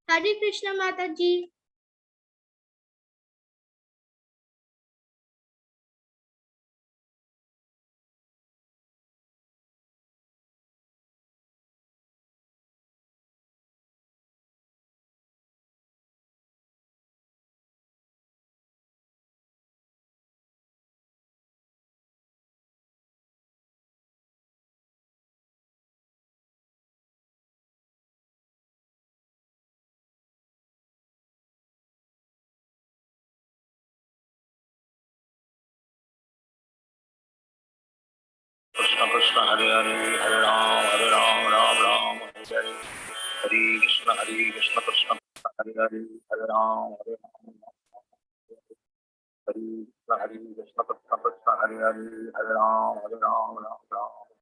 Hare Krishna Mataji. Krishna Krishna Hare Hare Hare Ram Ram Ram Hare Hare Hare Krishna Krishna Krishna Hare Hare Hare Ram Hare Krishna Krishna Krishna Hare Hare Hare Ram Ram Hare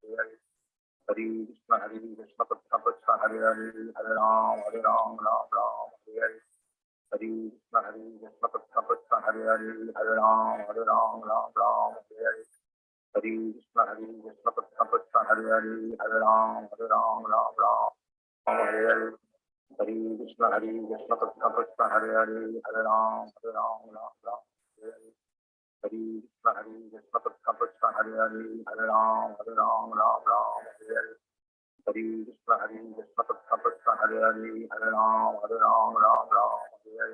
Hare Hare Krishna Krishna Krishna Hare Hare Hare Ram Ram Hare Hare Hare Krishna Krishna Krishna Hare Hare Hare Ram Hare Hare Hare Krishna Krishna Krishna Hare Hare Hare Ram Hare Hare Hare Krishna Krishna Krishna Hare Hare Hare Ram Hare Hare Hare Krishna Krishna Krishna Hare Hare Hare Ram Hare Hare Hare Krishna Krishna Krishna Hare Hare Hare Ram Hare Hare Hare Krishna Krishna Krishna Hare Hare Hare Ram Hare Hare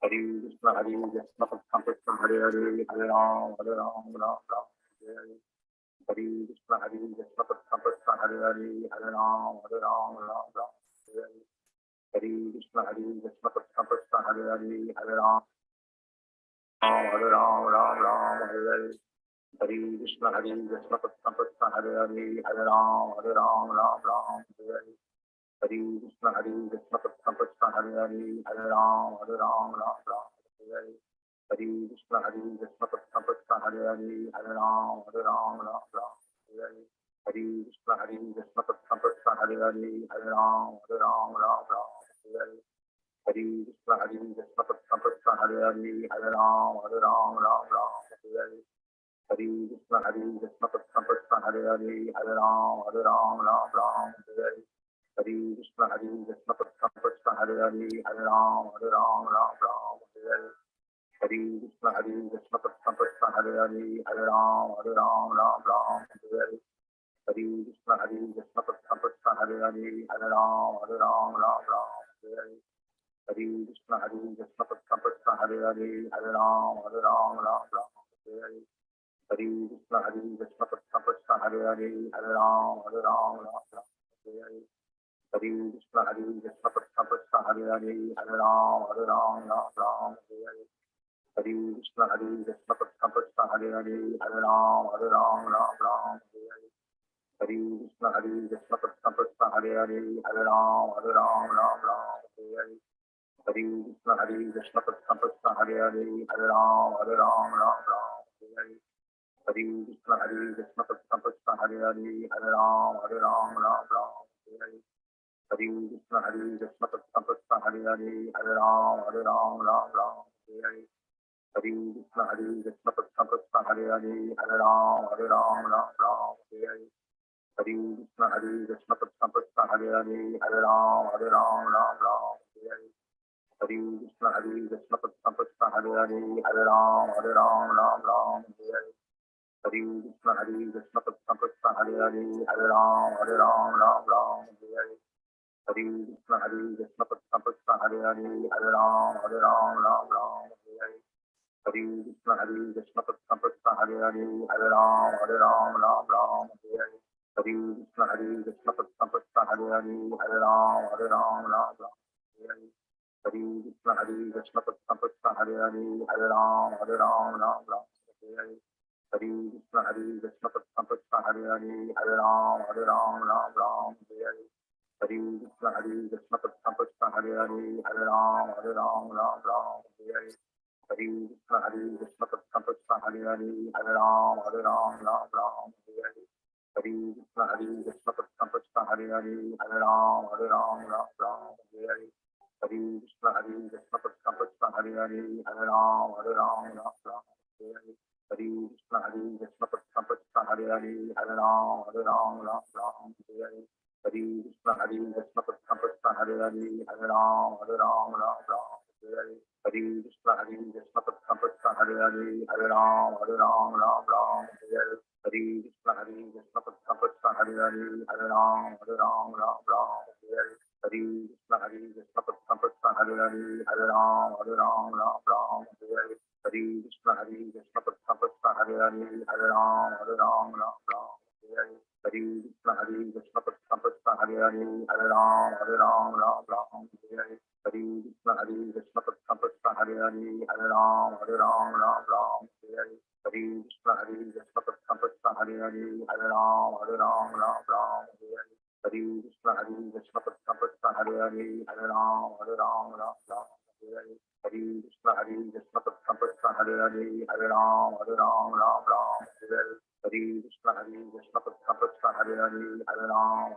Hare Krishna Krishna Krishna Hare Hare Hare Ram Hare Hare Hare Krishna Krishna Krishna Hare Hare Hare Ram Hare Hare Hare Krishna Krishna Krishna Hare Hare Hare Ram Hare Hare Hare Krishna Krishna Krishna Hare Hare Hare Ram Hare Hare Hare Krishna Krishna Krishna Hare Hare Hare Ram Hare Hare Hare Krishna Krishna Krishna Hare Hare Hare Ram Hare Hare Hare Krishna Krishna Krishna Hare Hare Hare Ram Hare Hare Hare Krishna Krishna Krishna Hare Hare Hare Ram Hare Hare Hare Krishna Krishna Krishna Hare Hare Hare Ram Hare Hare Hare Krishna Krishna Krishna Hare Hare Hare Ram Hare Hare Hare Krishna Krishna Krishna Hare Hare Hare Ram Hare Hare Hare Krishna Krishna Krishna Hare Hare Hare Ram Hare Hare Hare Krishna Krishna Krishna Hare Hare Hare Ram Hare Hare Hare Krishna Krishna Krishna Hare Hare Hare Ram Hare Hare Hare Krishna Krishna Krishna Hare Hare Hare Ram Hare Hare Hare Krishna Krishna Krishna Hare Hare Hare Ram Hare Hare Hare Krishna Krishna Krishna Hare Hare Hare Ram Hare Hare Hare Krishna Krishna Krishna Hare Hare Hare Ram Hare Hare Hare Krishna Krishna Krishna Hare Hare Hare Ram Hare Hare Hare Krishna Krishna Krishna Hare Hare Hare Ram Hare Hare Hare Krishna Krishna Krishna Hare Hare Hare Ram Hare Hare Hare Krishna Krishna Krishna Hare Hare Hare Ram Hare Hare Hare Krishna Krishna Krishna Hare Hare Hare Ram Hare Hare Hare Krishna Krishna Krishna Hare Hare Hare Ram Hare Hare Hare Krishna Krishna Krishna Hare Hare Hare Ram Hare Hare Hare Krishna Krishna Krishna Hare Hare Hare Ram Hare Hare Hare Krishna Krishna Krishna Hare Hare Hare Ram Hare Hare Hare Krishna Krishna Krishna Hare Hare Hare Ram Hare Hare Hare Krishna Krishna Krishna Hare Hare Hare Ram Hare Hare Hare Krishna Krishna Krishna Hare Hare Hare Ram Hare Hare Hare Krishna Krishna Krishna Hare Hare Hare Ram Hare Hare Hare Krishna Krishna Krishna Hare Hare Hare Ram Hare Hare Hare Krishna Krishna Krishna Hare Hare Hare Ram Hare Hare Hare Krishna Krishna Krishna Hare Hare Hare Ram Hare Hare Ram, Ram Ram, Hare Hare. Hare Krishna Krishna Krishna Hare Hare, Hare Ram, Ram Ram, Hare Hare. Hare Krishna Krishna Krishna Hare Hare, Hare Ram, Ram Ram, Hare Hare. Hare Krishna Krishna Krishna Hare Hare, Hare Ram, Ram Hare Hare. Hare Krishna Krishna Krishna Hare Hare, Hare Ram, Ram Hare Hare. Hare Krishna Krishna Krishna Hare Hare, Hare Ram, Ram Hare Hare. Hare Krishna Krishna Krishna Hare Hare, Hare Ram, Ram Hare Hare. Hare Krishna Krishna Krishna Hare Hare, Hare Ram, Ram Hare Hare. Hare Krishna Krishna Krishna Hare Hare, Hare Ram, Ram Hare Hare. Hare Krishna Krishna Krishna Hare Hare, Hare Ram, Ram Hare Hare. Hare Krishna Krishna Krishna Hare Hare, Hare Ram,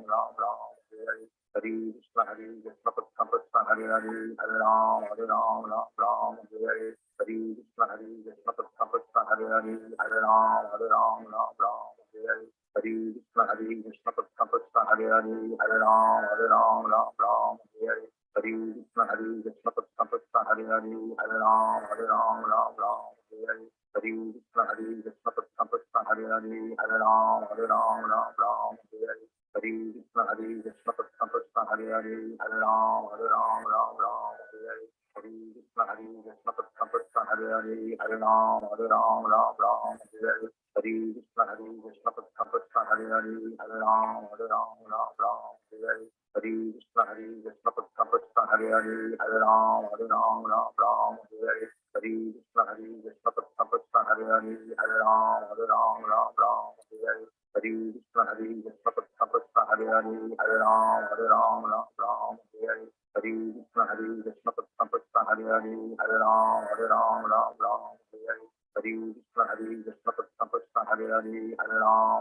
Ram Hare Hare. Hare Krishna Krishna Krishna Hare Hare, Hare Ram, Ram Hare Hare. Hare Krishna Krishna Krishna Hare Hare, Hare Ram, Ram Hare Hare. Hare Krishna Krishna Krishna Hare Hare, Hare Ram, Ram Hare Hare. Hare Krishna Krishna Krishna Hare Hare, Hare Ram, Ram Hare Hare. Hare Krishna Krishna Krishna Hare Hare, Hare Ram, Ram Hare Hare. Hare Krishna Krishna Krishna Hare Hare, Hare Ram, Ram Hare Hare. Hare Krishna Krishna Krishna Hare Hare, Hare Ram, Ram Hare Hare. Hare Krishna Krishna Krishna Hare Hare, Hare Ram, Ram Hare Hare. Hare Krishna Krishna Krishna Hare Hare, Hare Ram, Ram Hare Hare. Hare Krishna Krishna Krishna Hare Hare, Hare Ram, Ram Hare Hare. Hare Krishna Krishna Krishna Hare Hare, Hare Ram, Ram Hare Hare. Hare Krishna Krishna Krishna Hare Hare, Hare Ram, Ram Hare Hare. Hare Krishna Krishna Krishna Hare Hare, Hare Ram, Ram Hare Hare. Hare Krishna Krishna Krishna Hare Hare, Hare Ram,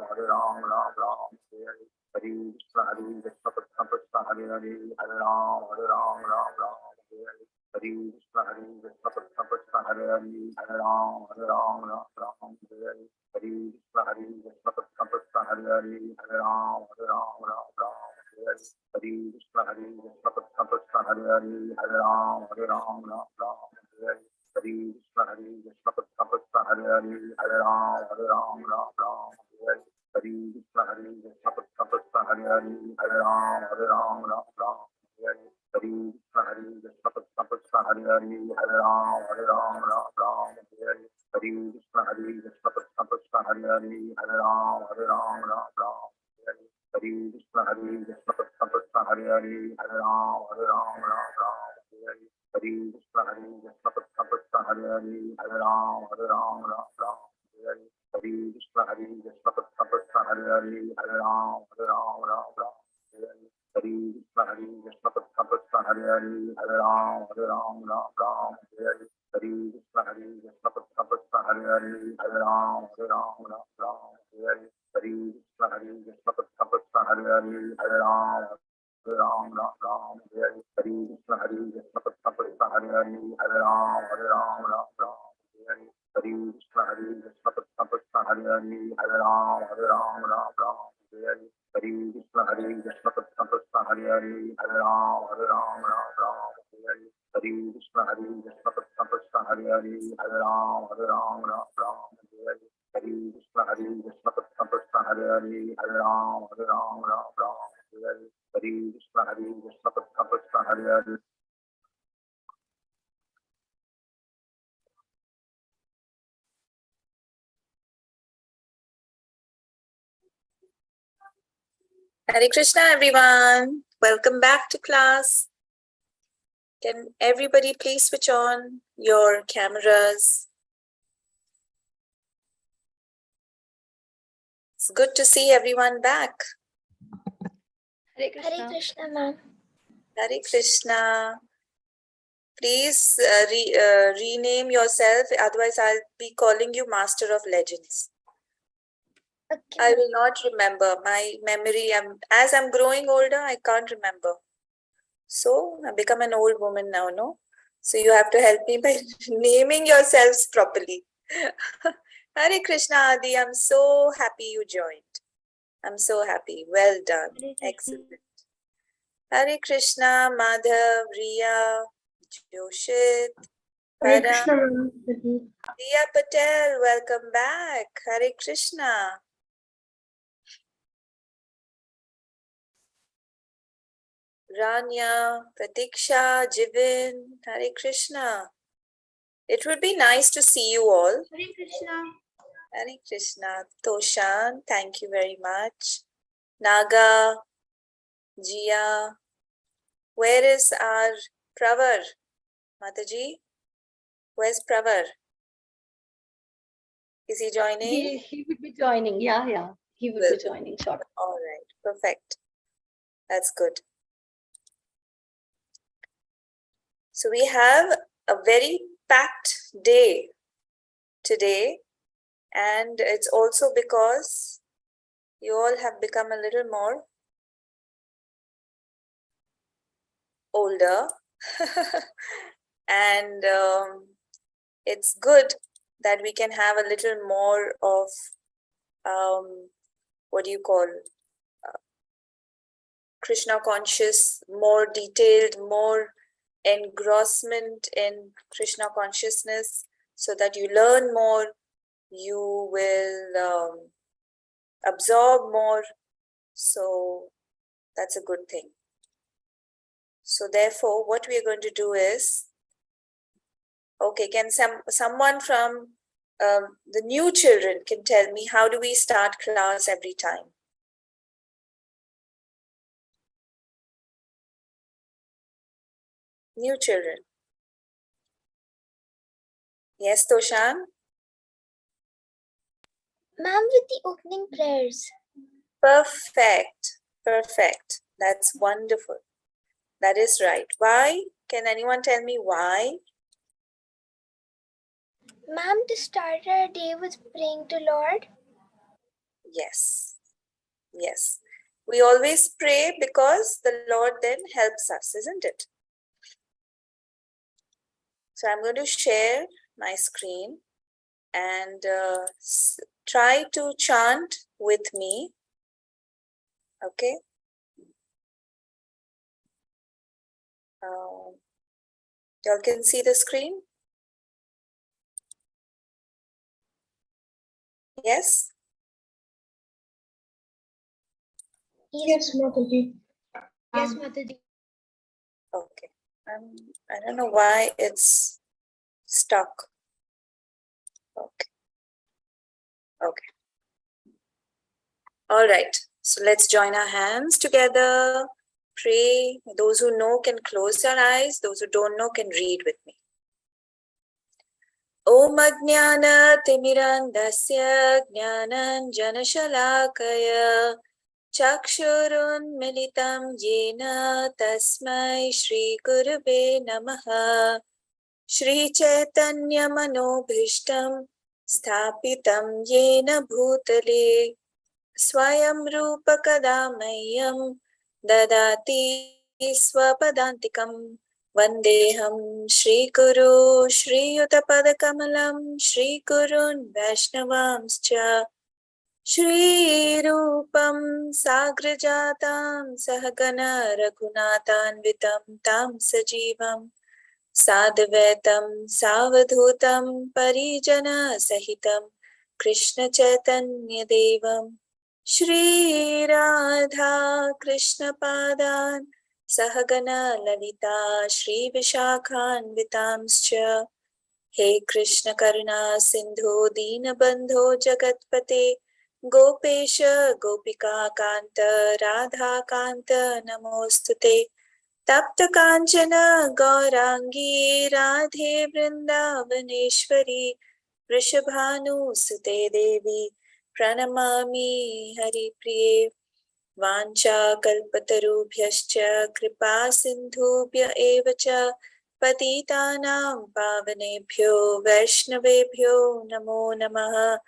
Ram Hare Hare. Hare Krishna Krishna Krishna Hare Hare, Hare Ram, Ram Hare Hare. Hare Krishna Krishna Krishna Hare Hare, Hare Ram, Ram Hare Hare. Hare Krishna Krishna Krishna Hare Hare, Hare Ram, Ram Hare Hare. Hare Krishna Krishna Krishna Hare Hare, Hare Ram, Ram Hare Hare. Hare Krishna Krishna Krishna Hare Hare, Hare Ram, Ram Hare Hare. Hare Krishna Krishna Krishna Hare Hare, Hare Ram, Ram Hare Hare. Hare Krishna Krishna Krishna Hare Hare, Hare Ram, Ram Hare Hare. Hare Krishna Krishna Krishna Hare Hare, Hare Ram, Ram Hare Hare. Hare Krishna Krishna Krishna Hare Hare, Hare Ram, Ram Hare Hare. Hare Krishna Krishna Krishna Hare Hare, Hare Ram, Ram Hare Hare. Hare Krishna Krishna Krishna Hare Hare, Hare Ram, Ram Hare Hare. Hare Krishna Krishna Krishna Hare Hare, Hare Ram, Ram Hare Hare. Hare Krishna Krishna Krishna Hare Hare, Hare Ram, Ram Hare Hare. Hare Krishna Krishna Krishna Hare Hare, Hare Ram, Ram Hare Hare. Hare Krishna Krishna Krishna Hare Hare, Hare Ram, Ram Hare Hare. Hare Krishna Krishna Krishna Hare Hare, Hare Ram, Ram Hare Hare. Hare Krishna Krishna Krishna Hare Hare, Hare Ram, Ram Hare Hare. Hare Krishna Krishna Krishna Hare Hare. Hare Krishna, everyone. Welcome back to class. Can everybody please switch on your cameras? It's good to see everyone back. Hare Krishna, ma'am. Hare Krishna. Please rename yourself, otherwise I'll be calling you Master of Legends. Okay. I will not remember. My memory, as I'm growing older, I can't remember. So I've become an old woman now, no? So you have to help me by naming yourselves properly. Hare Krishna Adi, I'm so happy you joined. I'm so happy. Well done. Excellent. Hare Krishna, Madhav, Riya, Joshit, Hare Para Krishna, ma'am. Diya Patel, welcome back. Hare Krishna. Rania, Pratiksha, Jivin, Hare Krishna. It would be nice to see you all. Hare Krishna. Hare Krishna. Toshan, thank you very much. Naga, Jia. Where is our Pravar? Mataji? Where's Pravar? Is he joining? He would be joining. Yeah. He would be joining shortly. All right, perfect. That's good. So we have a very packed day today, and it's also because you all have become a little more older and it's good that we can have a little more of what do you call Krishna conscious, more detailed, more engrossment in Krishna consciousness, so that you learn more, you will absorb more. So that's a good thing. So therefore, what we are going to do is, okay, can someone from the new children can tell me how do we start class every time? New children. Yes, Toshan? Ma'am, with the opening prayers. Perfect. Perfect. That's wonderful. That is right. Why? Can anyone tell me why? Ma'am, to start our day with praying to Lord. Yes. Yes. We always pray because the Lord then helps us, isn't it? So I'm going to share my screen and try to chant with me. Okay. Y'all can see the screen? Yes? Yes, Mataji. Yes, Mataji. Okay. I don't know why it's stuck. Okay. Okay. All right. So let's join our hands together. Pray. Those who know can close their eyes. Those who don't know can read with me. Om Ajnana Timirandasya Jnananjanashalakaya Chakshurunmilitam Yena Tasmai Shri Gurave Namaha Shri Chaitanya Manobhishtam Sthapitam Yena Bhutale Swayam Rupa Kadamayyam Dadati Swapadantikam Vandeham Shri Guru Shri Yutapadakamalam Shri Gurun Vaishnavamscha Shri Rupam Sagrajatam Sahagana Raghunatanvitam Tam Sajivam Sadvaitam Savadhutam Parijana Sahitam Krishna Chaitanya Devam Shri Radha Krishna Padan Sahagana Lalita Shri Vishakhanvitamscha He Krishna Karuna Sindhu Dinabandho Jagatpate Gopesha Gopika Kanta Radha Kanta Namostute Tapta Kanchana Gaurangi Radhe Vrindavaneshwari Vrishabhanu Sute Devi Pranamami Hari Priye Vancha Kalpatarubhyascha Kripa Sindhubhya Evacha Patitanam Pavanebhyo Vaishnavebhyo Namo Namaha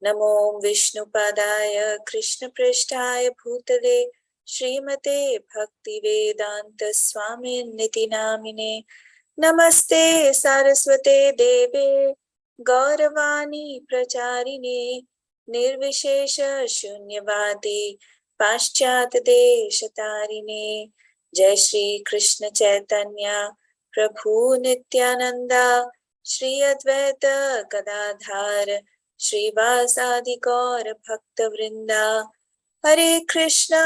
Namo Vishnupadaya Krishna Prishtaya Bhutale Srimate Bhaktivedanta Swami Niti Namine Namaste Saraswate Deve Gauravani Pracharine Nirvishesha Shunyavadi Paschat Deshatarine Jai Shri Krishna Chaitanya Prabhu Nityananda Shri Advaita Gadadhar Srivasadi Gaur Bhakta Vrinda. Hare Krishna,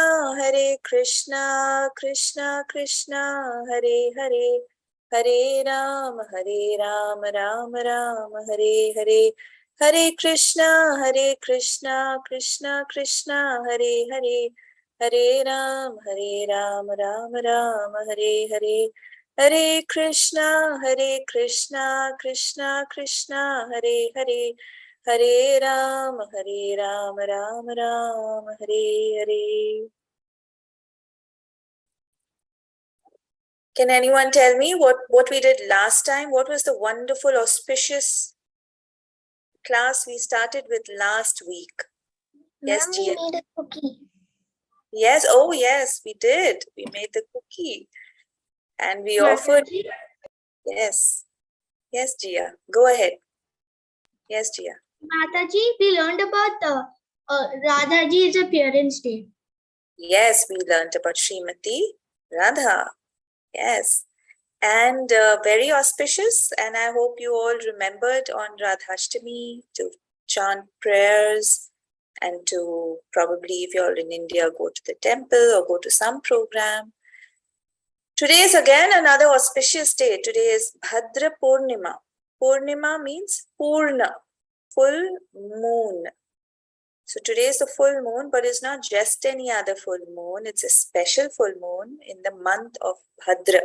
Krishna Krishna, Hare Hare, Hare Ram, Ram Ram, Hare Hare. Hare Krishna, Krishna Krishna, Hare Hare, Hare Ram, Ram Ram, Hare Hare. Hare Krishna, Krishna Krishna, Hare Hare. Hare Ram, Ram Ram, Hare Hare. Can anyone tell me what we did last time? What was the wonderful, auspicious class we started with last week? Yes, Ma'am, we Gia. made a cookie. Yes, oh yes, we did. We made the cookie. And we offered. Yes. Yes, Gia. Go ahead. Yes, Gia. Mataji, we learned about Radhaji's appearance day. Yes, we learned about Srimati Radha. Yes. And very auspicious. And I hope you all remembered on Radhashtami to chant prayers and to probably, if you're in India, go to the temple or go to some program. Today is again another auspicious day. Today is Bhadra Purnima. Purnima means Purna, full moon. So today is the full moon, but it's not just any other full moon. It's a special full moon in the month of Bhadra.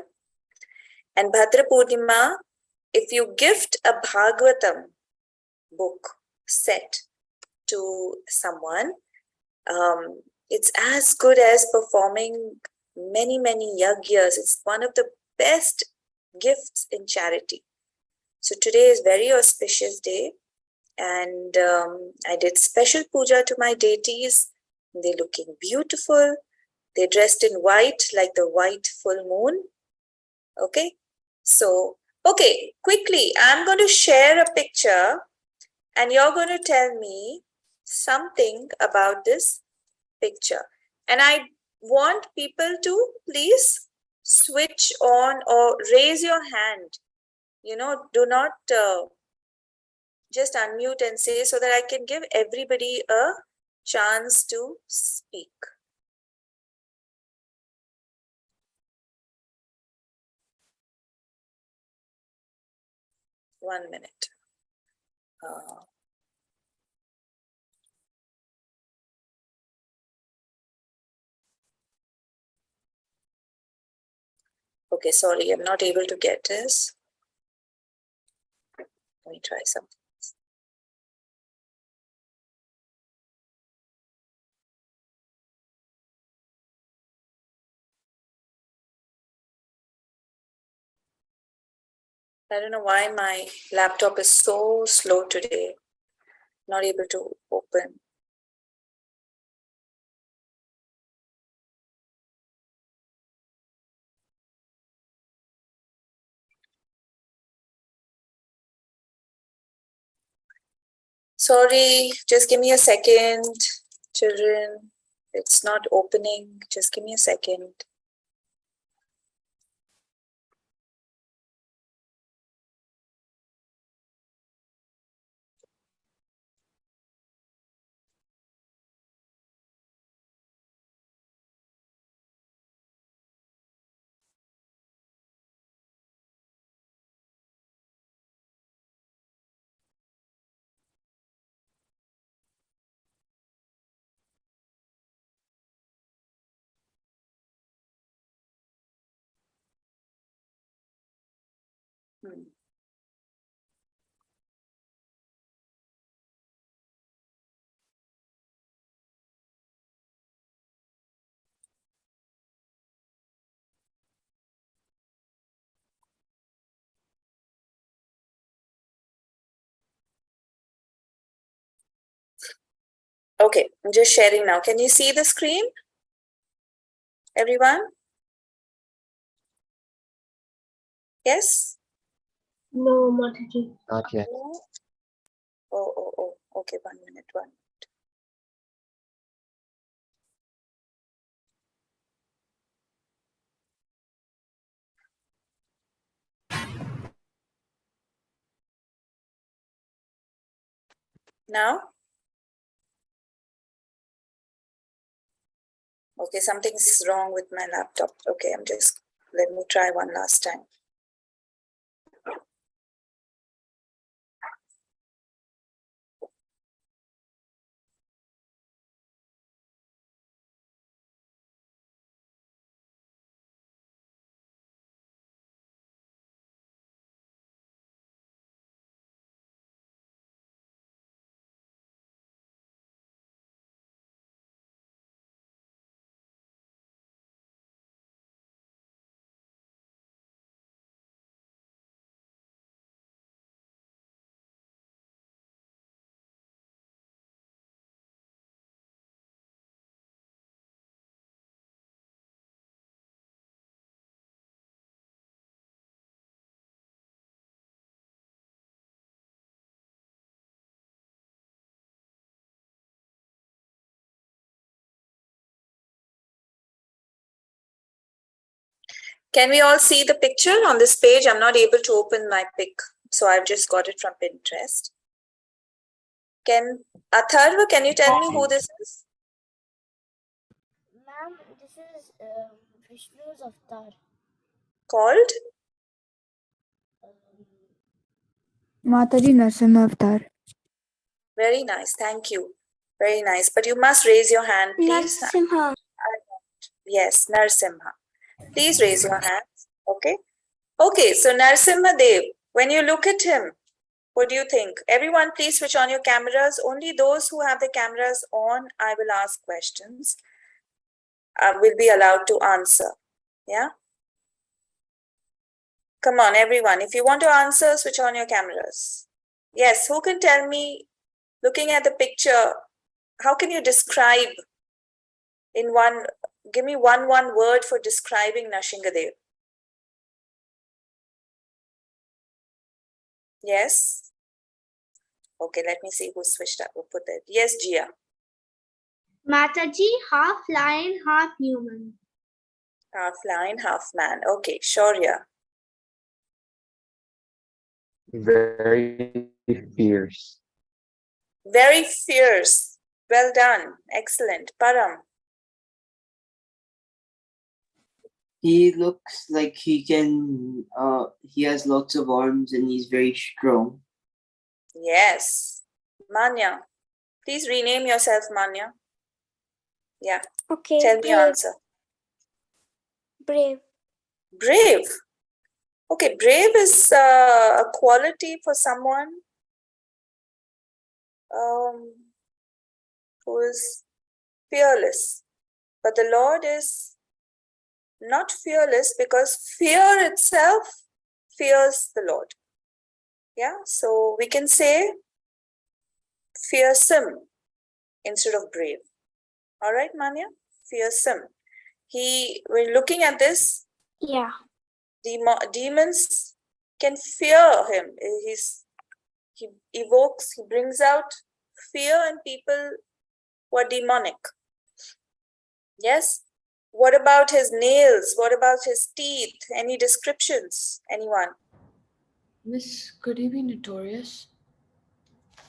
And Bhadra Purnima, if you gift a Bhagavatam book set to someone, it's as good as performing many yagyas. It's one of the best gifts in charity. So today is very auspicious day, and I did special puja to my deities. They're looking beautiful. They're dressed in white like the white full moon. Okay, so okay, quickly, I'm going to share a picture and you're going to tell me something about this picture. And I want people to please switch on or raise your hand. You know, do not just unmute and say, so that I can give everybody a chance to speak. One minute. Okay, sorry, I'm not able to get this. Let me try something. I don't know why my laptop is so slow today. Not able to open. Sorry, just give me a second, children. It's not opening. Just give me a second. Okay, I'm just sharing now. Can you see the screen? Everyone? Yes? No, Mataji. Not yet. Oh. Okay, 1 minute, one. Now? Okay, something's wrong with my laptop. Okay, let me try one last time. Can we all see the picture on this page? I'm not able to open my pic, so I've just got it from Pinterest. Atharva, can you tell me who this is? Ma'am, this is Vishnu's avatar. Called? Mataji Narsimha Avatar. Very nice, thank you. Very nice, but you must raise your hand, please. Narsimha. Yes, Narsimha. Please raise your hands, okay? Okay, so Narsimha Dev, when you look at him, what do you think? Everyone, please switch on your cameras. Only those who have the cameras on, I will ask questions, will be allowed to answer, yeah? Come on, everyone. If you want to answer, switch on your cameras. Yes, who can tell me, looking at the picture, how can you describe give me one word for describing Nrsingadev? Yes? Okay, let me see who switched up, who put that. Yes, Jia. Mataji, half lion, half human. Half lion, half man. Okay, Shaurya. Very fierce. Very fierce. Well done. Excellent. Param. He looks like he has lots of arms and he's very strong. Yes. Manya. Please rename yourself, Manya. Yeah. Okay. Tell me your answer. Brave. Brave. Okay, brave is a quality for someone who is fearless. But the Lord is not fearless because fear itself fears the Lord. Yeah, so we can say fearsome instead of brave. All right, Manya? Fearsome. We're looking at this. Yeah. Demons can fear him. He brings out fear in people who are demonic. Yes? What about his nails? What about his teeth? Any descriptions? Anyone? Miss, could he be notorious?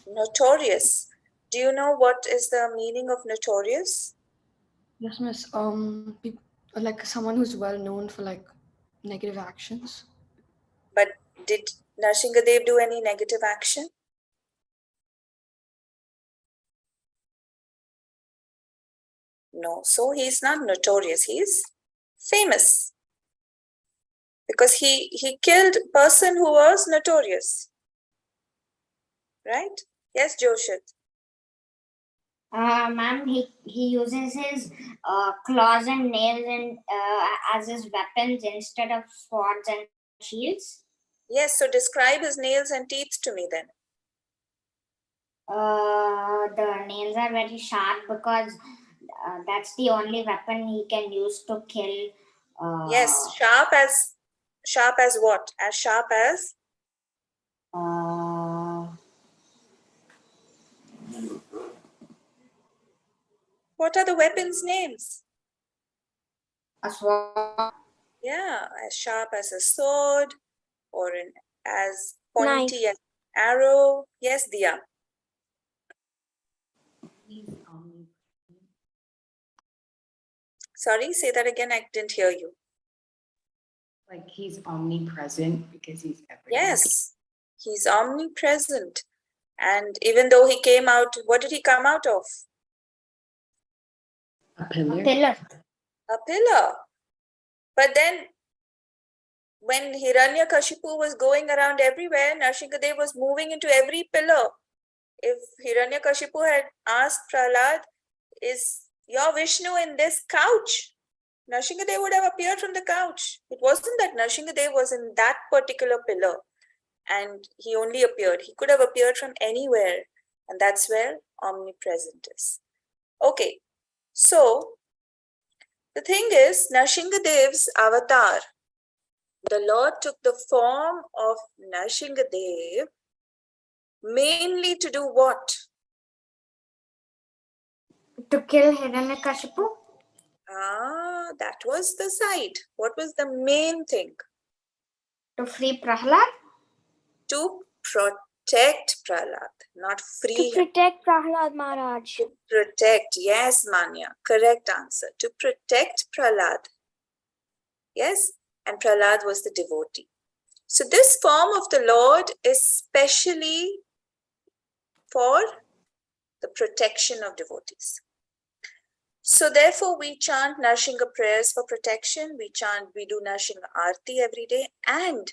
Notorious. Do you know what is the meaning of notorious? Yes, miss. Like someone who's well known for like negative actions. But did Nrsingadev do any negative action? No. So he's not notorious. He's famous. Because he killed a person who was notorious. Right? Yes, Joshit. Ma'am, he uses his claws and nails as his weapons instead of swords and shields. Yes, so describe his nails and teeth to me then. The nails are very sharp because that's the only weapon he can use to kill. Yes, sharp as what? As sharp as? What are the weapons' names? A sword. Yeah, as sharp as a sword or as pointy Knife. as an arrow. Yes, Dia. Sorry, say that again. I didn't hear you. Like he's omnipresent because he's everywhere. Yes, he's omnipresent. And even though he came out, what did he come out of? A pillar. Pillar. A pillar. But then when Hiranyakashipu was going around everywhere, Nrsimhadev was moving into every pillar. If Hiranyakashipu had asked Prahlad, is your Vishnu in this couch? Nrsimhadev would have appeared from the couch. It wasn't that Nrsimhadev was in that particular pillar and he only appeared. He could have appeared from anywhere, and that's where omnipresent is. Okay, so the thing is, Nrsimhadev's avatar, the Lord took the form of Nrsimhadev mainly to do what? To kill Hiranyakashipu. That was the side. What was the main thing? To free Prahlad. To protect Prahlad, not free To him. protect Prahlad Maharaj. To protect, yes, Manya, correct answer. To protect Prahlad. Yes, and Prahlad was the devotee. So this form of the Lord is specially for the protection of devotees. So therefore we chant Narsingha prayers for protection. We do Narsingha Aarti every day, and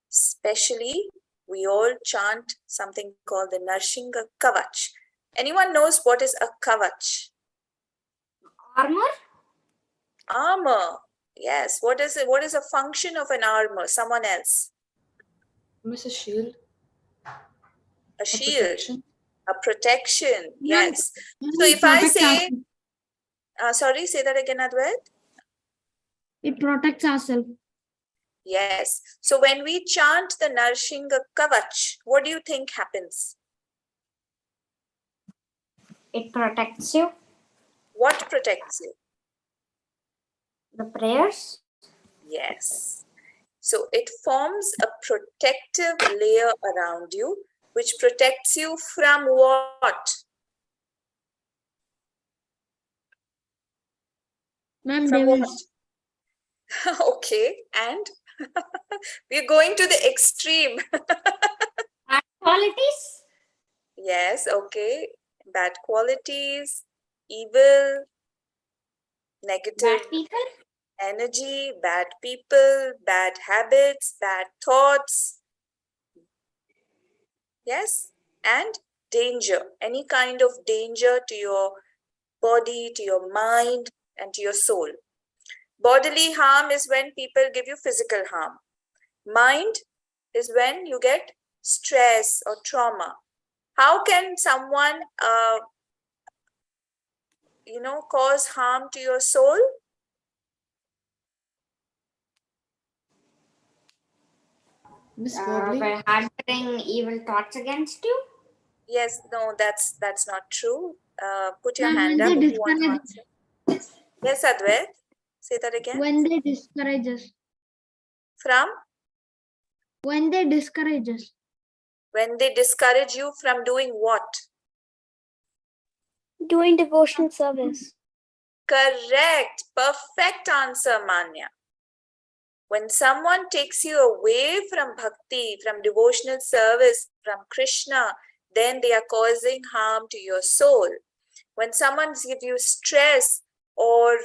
especially we all chant something called the Narsingha Kavach. Anyone knows what is a Kavach? Armor. Armor. Yes. What is it? What is a function of an armor? Someone else. Mrs. Shield. A shield. Protection. A protection. Yes. Ma'am, So it if I protects say, ourselves. sorry, say that again, Advait. It protects ourselves. Yes. So when we chant the Narsingha Kavach, what do you think happens? It protects you. What protects you? The prayers. Yes. So it forms a protective layer around you, which protects you from what? Ma'am, From what? devils. Okay, and we're going to the extreme. Bad qualities. Yes, okay. Bad qualities, evil, negative Bad people. energy, bad people, bad habits, bad thoughts. Yes, and danger, any kind of danger to your body, to your mind, and to your soul. Bodily harm is when people give you physical harm. Mind is when you get stress or trauma. How can someone, cause harm to your soul? Miss Wobbly. By harboring evil thoughts against you. Yes, no, that's not true. Put your Ma'am, hand when up they if you want to answer. Yes, Advait, say that again. When they discourage us. From? When they discourage us. When they discourage you from doing what? Doing devotional service. Correct. Perfect answer, Manya. When someone takes you away from bhakti, from devotional service, from Krishna, then they are causing harm to your soul. When someone gives you stress or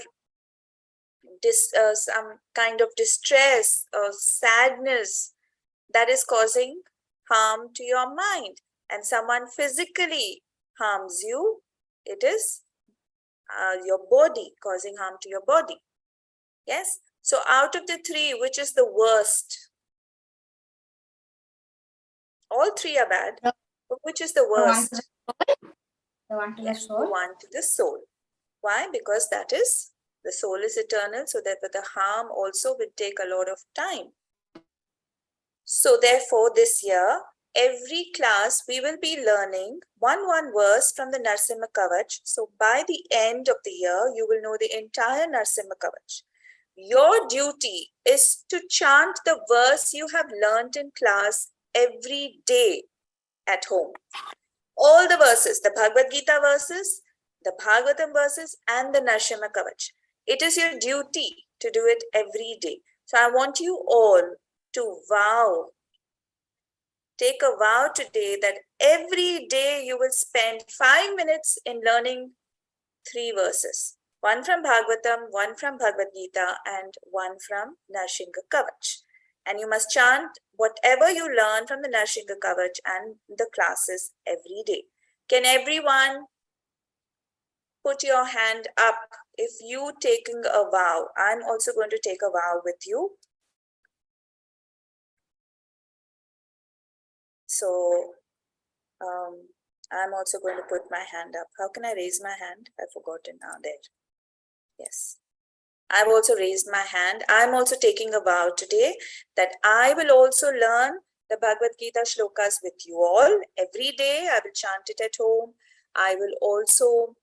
some kind of distress or sadness, that is causing harm to your mind. And someone physically harms you, it is your body, causing harm to your body. Yes? So out of the three, which is the worst? All three are bad, but which is the worst? The one to the Yes, soul. the one to the soul. Why? Because that is, the soul is eternal, so therefore the harm also will take a lot of time. So therefore this year, every class we will be learning one verse from the Narsimha Kavach. So by the end of the year, you will know the entire Narsimha Kavach. Your duty is to chant the verse you have learned in class every day at home. All the verses, the Bhagavad Gita verses, the Bhagavatam verses, and the Narsimha Kavach. It is your duty to do it every day. So I want you all to vow. Take a vow today that every day you will spend 5 minutes in learning 3 verses. One from Bhagavatam, one from Bhagavad Gita, and one from Narsingha Kavach. And you must chant whatever you learn from the Narsingha Kavach and the classes every day. Can everyone put your hand up if you taking a vow? I'm also going to take a vow with you. So I'm also going to put my hand up. How can I raise my hand? I've forgotten now. There. Yes. I've also raised my hand. I'm also taking a vow today that I will also learn the Bhagavad Gita shlokas with you all. Every day I will chant it at home. I will also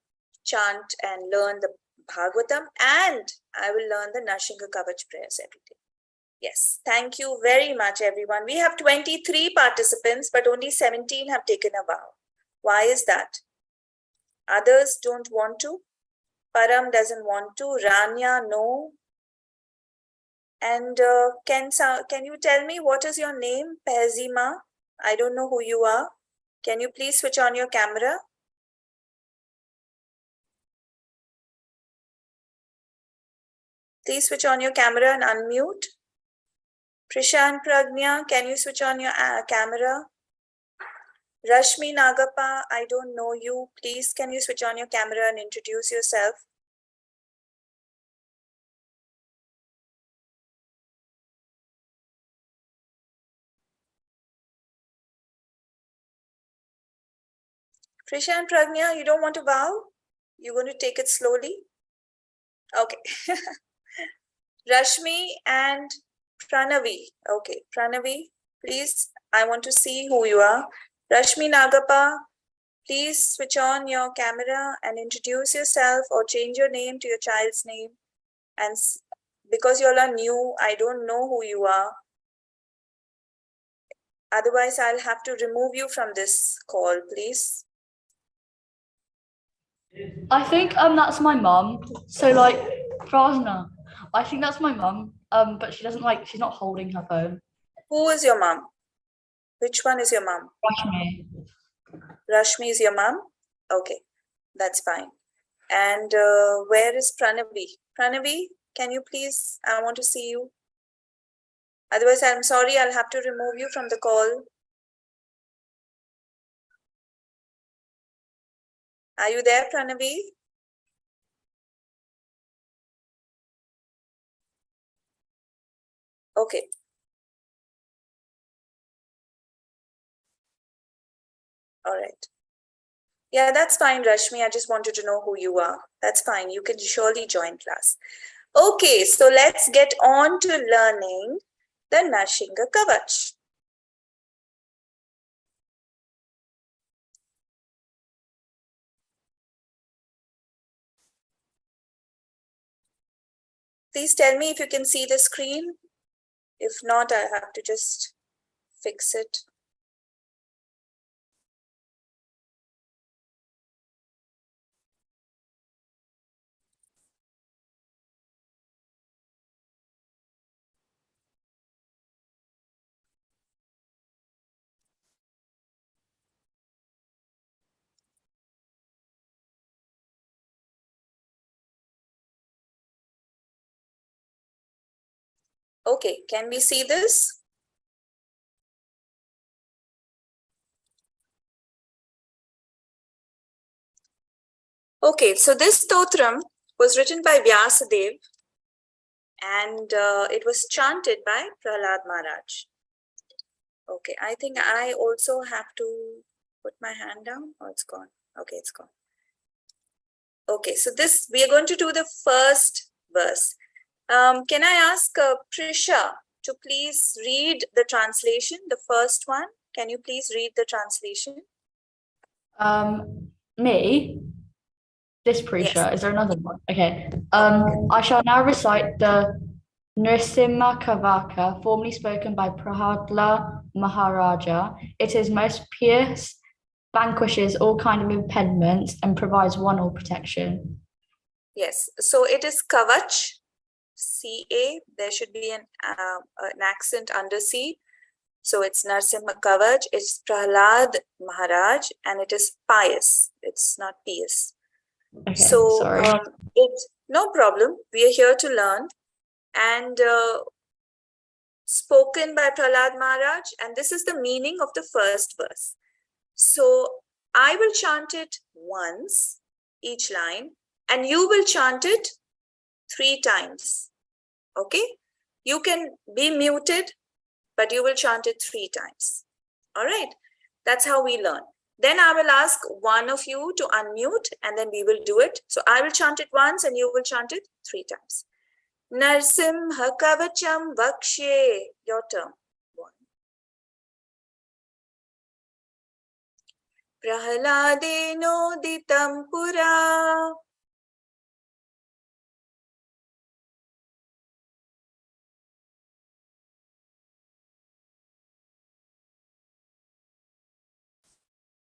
chant and learn the Bhagavatam, and I will learn the Narsingha Kavach prayers every day. Yes, thank you very much, everyone. We have 23 participants, but only 17 have taken a vow. Why is that? Others don't want to. Param doesn't want to. Rania, no. And can you tell me what is your name, Pehzima? I don't know who you are. Can you please switch on your camera? Please switch on your camera and unmute. Prisha and Pragnya, can you switch on your camera? Rashmi Nagappa, I don't know you. Please, can you switch on your camera and introduce yourself? Prisha and Pragnya, you don't want to vow? You're going to take it slowly? Okay. Rashmi and Pranavi. Okay, Pranavi, please, I want to see who you are. Rashmi Nagappa, please switch on your camera and introduce yourself or change your name to your child's name. And because you all are new, I don't know who you are. Otherwise, I'll have to remove you from this call, please. I think that's my mum. So like Prasna, I think that's my mum. But she doesn't she's not holding her phone. Who is your mum? Which one is your mum? Rashmi. Rashmi is your mum? Okay, that's fine. And where is Pranavi? Pranavi, can you please, I want to see you. Otherwise, I'm sorry, I'll have to remove you from the call. Are you there, Pranavi? Okay. All right. Yeah, that's fine, Rashmi. I just wanted to know who you are. That's fine. You can surely join class. Okay, so let's get on to learning the Narsingha Kavach. Please tell me if you can see the screen. If not, I have to just fix it. Okay, can we see this? Okay, so this stotram was written by Vyasadeva and it was chanted by Prahlad Maharaj. Okay, I think I also have to put my hand down. Oh, it's gone. Okay, it's gone. Okay, so this, we are going to do the first verse. Can I ask Prisha to please read the translation, the first one? Can you please read the translation? Me? This Prisha, Yes. is there another one? Okay. I shall now recite the Nrsimha Kavaka, formerly spoken by Prahalad Maharaja. It is most pious, vanquishes all kind of impediments, and provides one all protection. Yes, so it is Kavach, C-A. There should be an accent under C. So it's Narsimha Kavach, it's Prahlad Maharaj, and it is pious. It's not pious. Okay, So sorry. it's no problem. We are here to learn. And spoken by Prahlad Maharaj, and this is the meaning of the first verse. So I will chant it once, each line, and you will chant it 3 times. Okay? You can be muted, but you will chant it 3 times. All right? That's how we learn. Then I will ask one of you to unmute, and then we will do it. So I will chant it once, and you will chant it 3 times. Narsimha Kavacham Vakshe. Your turn. 1. Prahladenoditam Pura.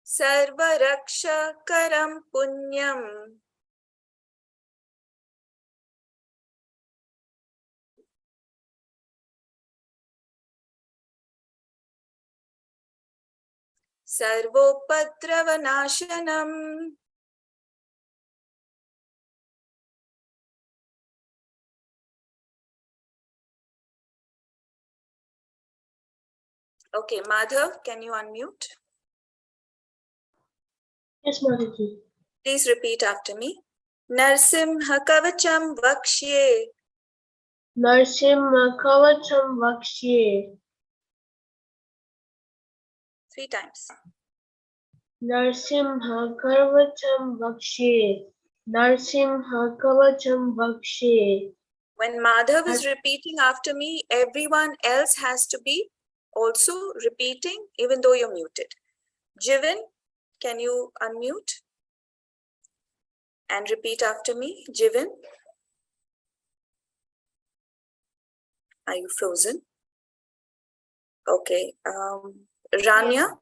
Sarvarakshakaram Punyam. Sarvopadravanashanam. Okay, Madhav, can you unmute? Yes, Mataji. Please repeat after me. Narsimha Kavacham Vakshye. Narsimha Kavacham Vakshye. 3 times. Narsimha Kavacham Vakshye. Narsimha Kavacham Vakshye. When Madhav is repeating after me, everyone else has to be also repeating, even though you're muted. Jivan, can you unmute and repeat after me? Jivan, are you frozen? Okay. Rania?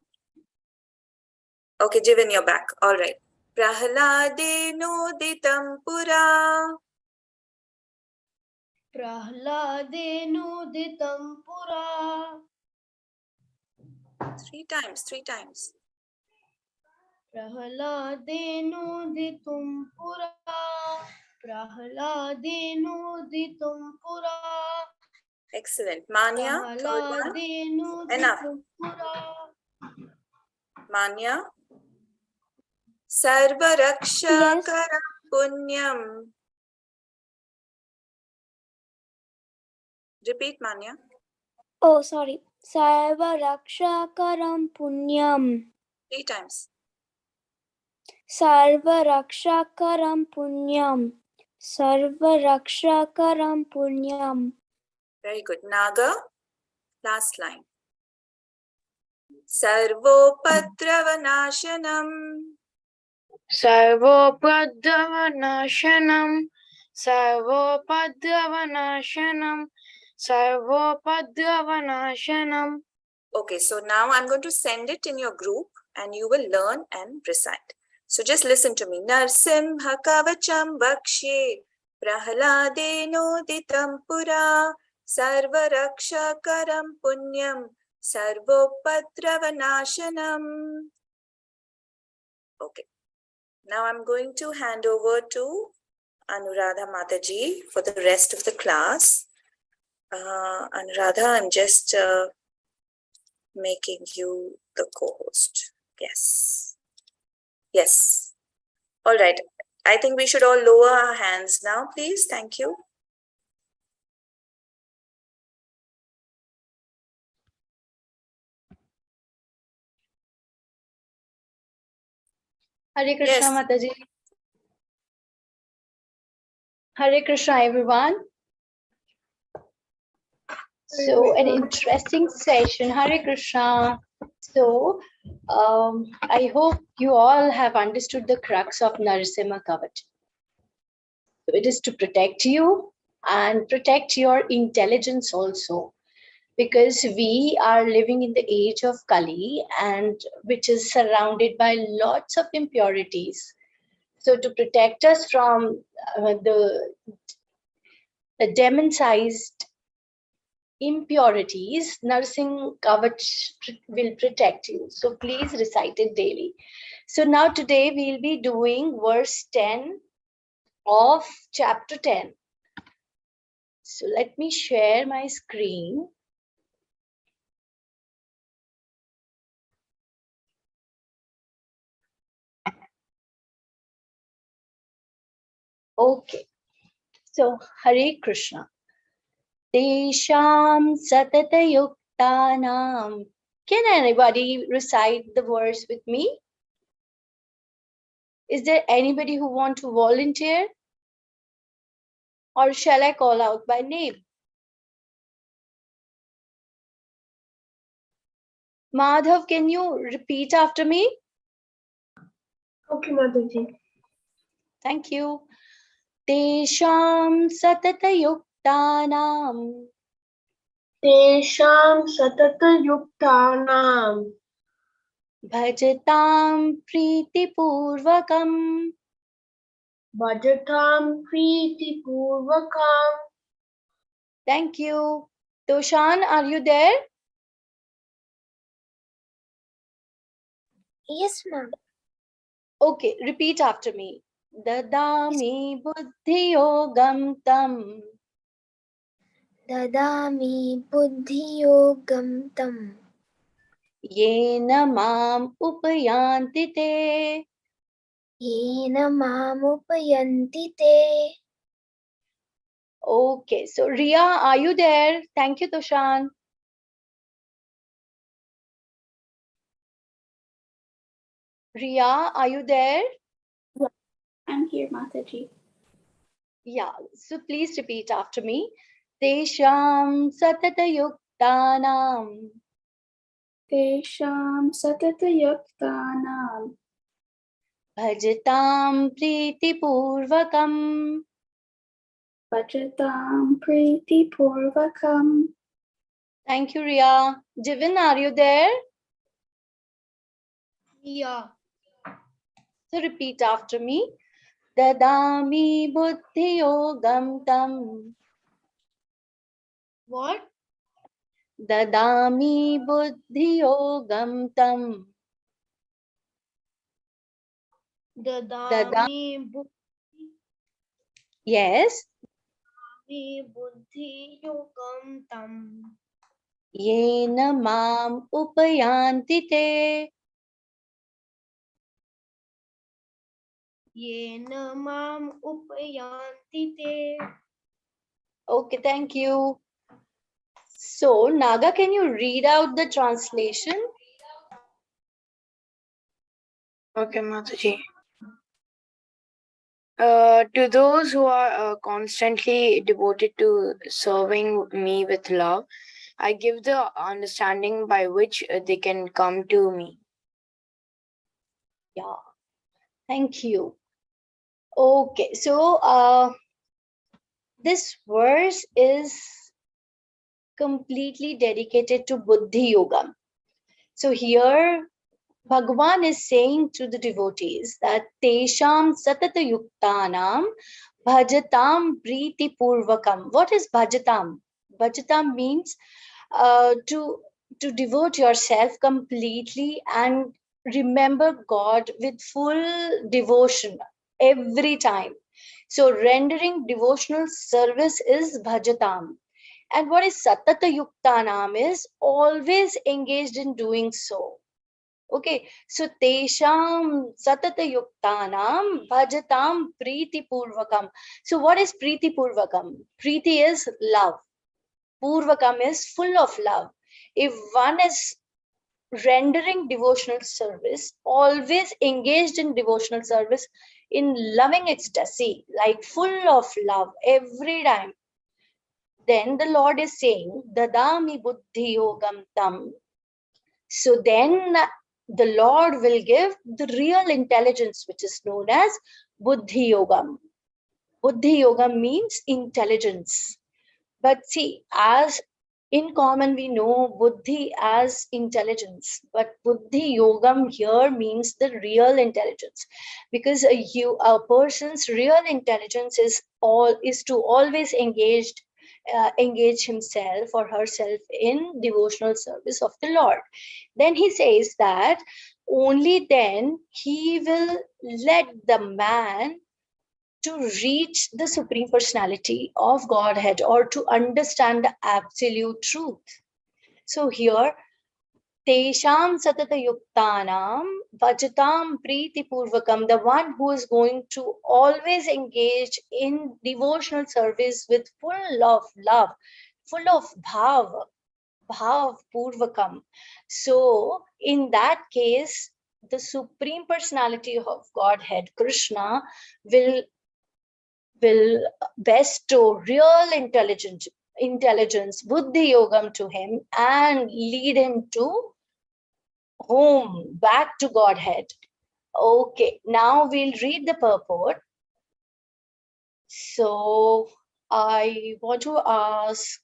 Okay, Jivan, you're back. All right. Prahladenoditam Pura. Prahladenoditam Pura. 3 times, 3 times. Prahladenoditum Pura. Prahladenoditum Pura. Excellent. Manya, third one. Enough. Manya. Sarvarakshakaram Punyam. Repeat, Manya. Oh, sorry. Sarvarakshakaram Punyam. 3 times. Sarvarakshakaram Punyam. Sarvarakshakaram Punyam. Very good. Naga, last line. Sarvopadravanashanam. Sarvopadravanashanam. Sarvopadravanashanam. Sarvopadravanashanam. Okay, so now I'm going to send it in your group and you will learn and recite. So just listen to me. Narsimha Kavacham Vakshe. Prahladenoditam Pura. Sarvarakshakaram Punyam. Sarvopadravanashanam. Okay. Now I'm going to hand over to Anuradha Mataji for the rest of the class. Anuradha, I'm just making you the co-host. Yes. Yes. All right. I think we should all lower our hands now, please. Thank you. Hare Krishna, Yes. Mataji. Hare Krishna, everyone. So, an interesting session. Hare Krishna. So, I hope you all have understood the crux of Narasimha Kavach. So it is to protect you and protect your intelligence also, because we are living in the age of Kali, and which is surrounded by lots of impurities. So to protect us from the demon-sized impurities, Narsing Kavach will protect you. So please recite it daily. So now today we'll be doing verse 10 of chapter 10. So let me share my screen. Okay. So Hare Krishna. Tesham satata yuktanam. Can anybody recite the verse with me? Is there anybody who want to volunteer? Or shall I call out by name? Madhav, can you repeat after me? Okay, Mataji. Thank you. Tesham satata yuktanam. Tesham satata yuktanam. Bhajatam priti purvakam. Bhajatam priti purvakam. Thank you. Toshan, are you there? Yes, ma'am. Okay, repeat after me. Dadami buddhi yogam tam. Dadami buddhiyogam tam. Yena mam upayanti te. Yena mamupayanti te. Okay, so Ria, are you there? Thank you, Toshan. Ria, are you there? I'm here, Mataji. Yeah, so please repeat after me. Tesham satata yuktanam. Tesham satata-yuktanam. Bhajatam priti purvakam. Bhajatam priti-purvakam. Thank you, Ria. Divin, are you there? Yeah. So repeat after me. Dadami buddhi yogam tam. What? Dadami buddhi yogam tam. Dadami Yes. buddhi yukam tam. Yena mam upayanti te. Yena mam upayanti te. Okay, thank you. So, Naga, can you read out the translation? Okay, Mataji. To those who are constantly devoted to serving me with love, I give the understanding by which they can come to me. Yeah, thank you. Okay, so this verse is completely dedicated to Buddhi Yoga. So here, Bhagavan is saying to the devotees that Tesham Satata Yuktanam Bhajatam Priti Purvakam. What is Bhajatam? Bhajatam means to devote yourself completely and remember God with full devotion every time. So rendering devotional service is Bhajatam. And what is Satata Yuktanam is always engaged in doing so. Okay, so Tesham Satata Yuktanam Bhajatam Priti Purvakam. So what is Priti Purvakam? Priti is love. Purvakam is full of love. If one is rendering devotional service, always engaged in devotional service, in loving ecstasy, like full of love every time, then the Lord is saying, Dadami Buddhi Yogam Tam. So then the Lord will give the real intelligence, which is known as Buddhi Yogam. Buddhi Yogam means intelligence. But see, as In common, we know buddhi as intelligence, but buddhi yogam here means the real intelligence, because a person's real intelligence is to always engage himself or herself in devotional service of the Lord. Then he says that only then he will let the man to reach the Supreme Personality of Godhead, or to understand the absolute truth. So here, Tesham Satata Yuktanam Vajatam Priti Purvakam, the one who is going to always engage in devotional service with full of love, full of bhav Purvakam. So in that case, the Supreme Personality of Godhead, Krishna, will bestow real intelligence, buddhi yogam to him, and lead him to home, back to Godhead. Okay, now we'll read the purport. So I want to ask,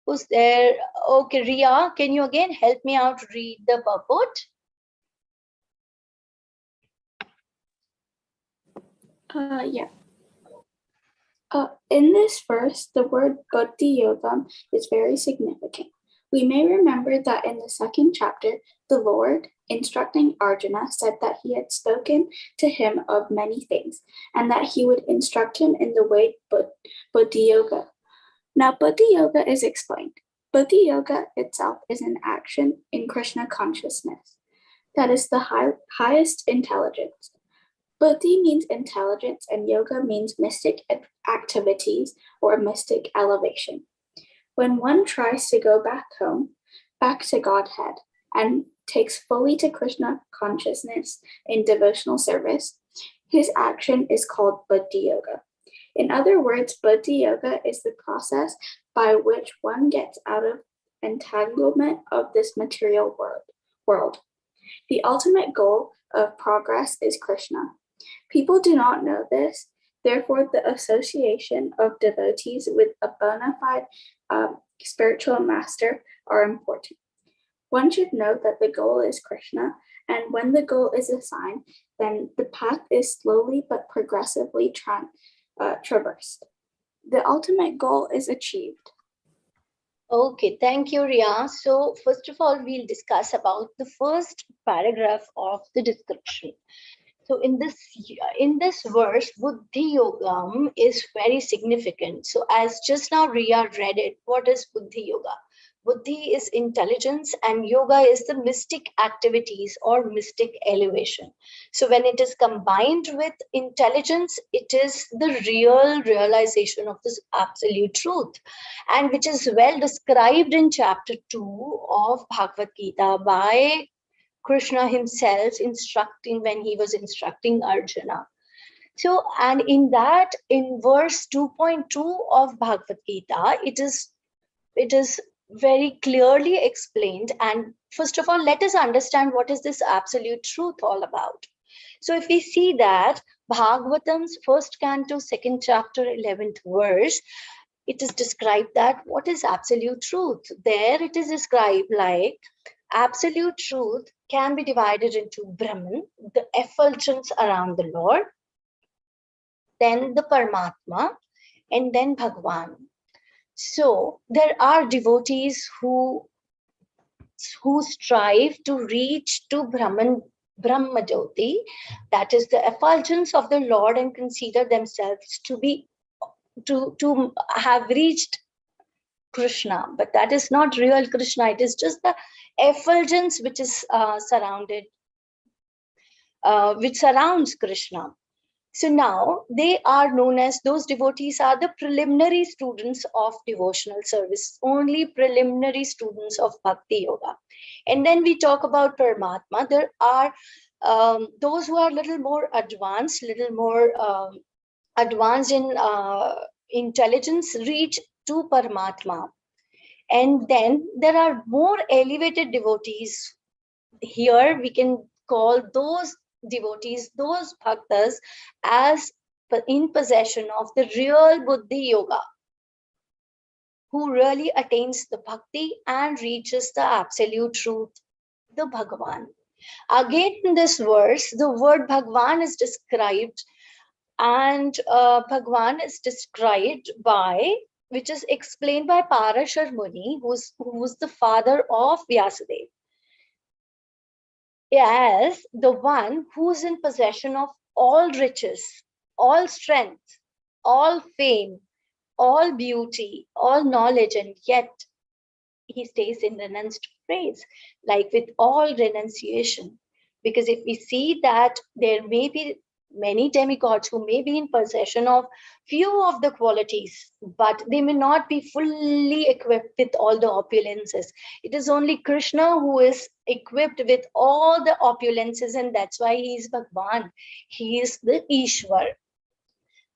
who's there? Okay, Ria, can you again help me out read the purport? Yeah. In this verse, the word buddhi yogam is very significant. We may remember that in the second chapter, the Lord, instructing Arjuna, said that he had spoken to him of many things, and that he would instruct him in the way buddhi yoga. Now, buddhi yoga is explained. Buddhi yoga itself is an action in Krishna consciousness. That is the highest intelligence. Buddhi means intelligence, and yoga means mystic activities or mystic elevation. When one tries to go back home, back to Godhead, and takes fully to Krishna consciousness in devotional service, his action is called buddhi yoga. In other words, buddhi yoga is the process by which one gets out of entanglement of this material world. The ultimate goal of progress is Krishna. People do not know this, therefore the association of devotees with a bona fide spiritual master are important. One should know that the goal is Krishna, and when the goal is assigned, then the path is slowly but progressively traversed. The ultimate goal is achieved. Okay, thank you, Ria. So first of all, we'll discuss about the first paragraph of the description. So in this verse, buddhi yogam is very significant. So as just now Ria read it, what is buddhi yoga? Buddhi is intelligence, and yoga is the mystic activities or mystic elevation. So when it is combined with intelligence, it is the real realization of this absolute truth, and which is well described in chapter 2 of Bhagavad Gita by Krishna himself when he was instructing Arjuna. So, and in verse 2.2 of Bhagavad Gita, it is very clearly explained. And first of all, let us understand what is this absolute truth all about. So if we see that Bhagavatam's first canto, second chapter, 11th verse, it is described that what is absolute truth. There it is described like absolute truth can be divided into Brahman, the effulgence around the Lord, then the Paramatma, and then Bhagwan. So there are devotees who strive to reach to Brahman, Brahmajyoti, that is the effulgence of the Lord, and consider themselves to have reached Krishna, but that is not real Krishna. It is just the effulgence which is which surrounds Krishna. So now they are known as, those devotees are the preliminary students of devotional service, only preliminary students of Bhakti Yoga. And then we talk about Paramatma. There are those who are a little more advanced, advanced in intelligence, reach to Paramatma. And then there are more elevated devotees. Here we can call those devotees, those bhaktas, as in possession of the real buddhi yoga. who really attains the bhakti and reaches the absolute truth, the Bhagavan. Again, in this verse, the word Bhagavan is described, and Bhagavan is described by, which is explained by Parashar Muni, who's the father of Vyasadeva, as the one who's in possession of all riches, all strength, all fame, all beauty, all knowledge, and yet he stays in renounced praise, like with all renunciation. Because if we see that there may be many demigods who may be in possession of few of the qualities, but they may not be fully equipped with all the opulences. It is only Krishna who is equipped with all the opulences, and that's why he is Bhagwan. He is the Ishwar.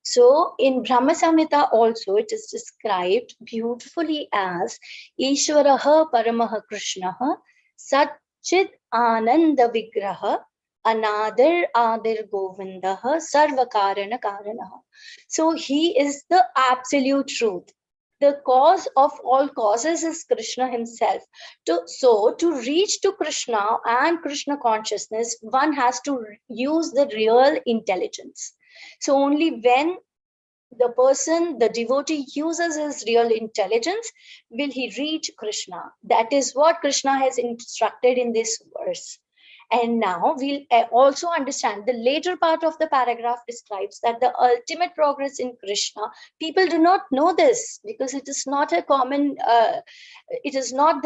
So in Brahma Samhita also it is described beautifully as Ishwaraha Paramaha Krishnaha Satchid Ananda Vigraha Anadar Adir Govindaha Sarvakarana Karanaha. So he is the absolute truth. The cause of all causes is Krishna himself. So to reach to Krishna and Krishna consciousness, one has to use the real intelligence. So only when the person, the devotee, uses his real intelligence, will he reach Krishna. That is what Krishna has instructed in this verse. And now we'll also understand the later part of the paragraph describes that the ultimate progress in Krishna, people do not know this because it is not a common, it is not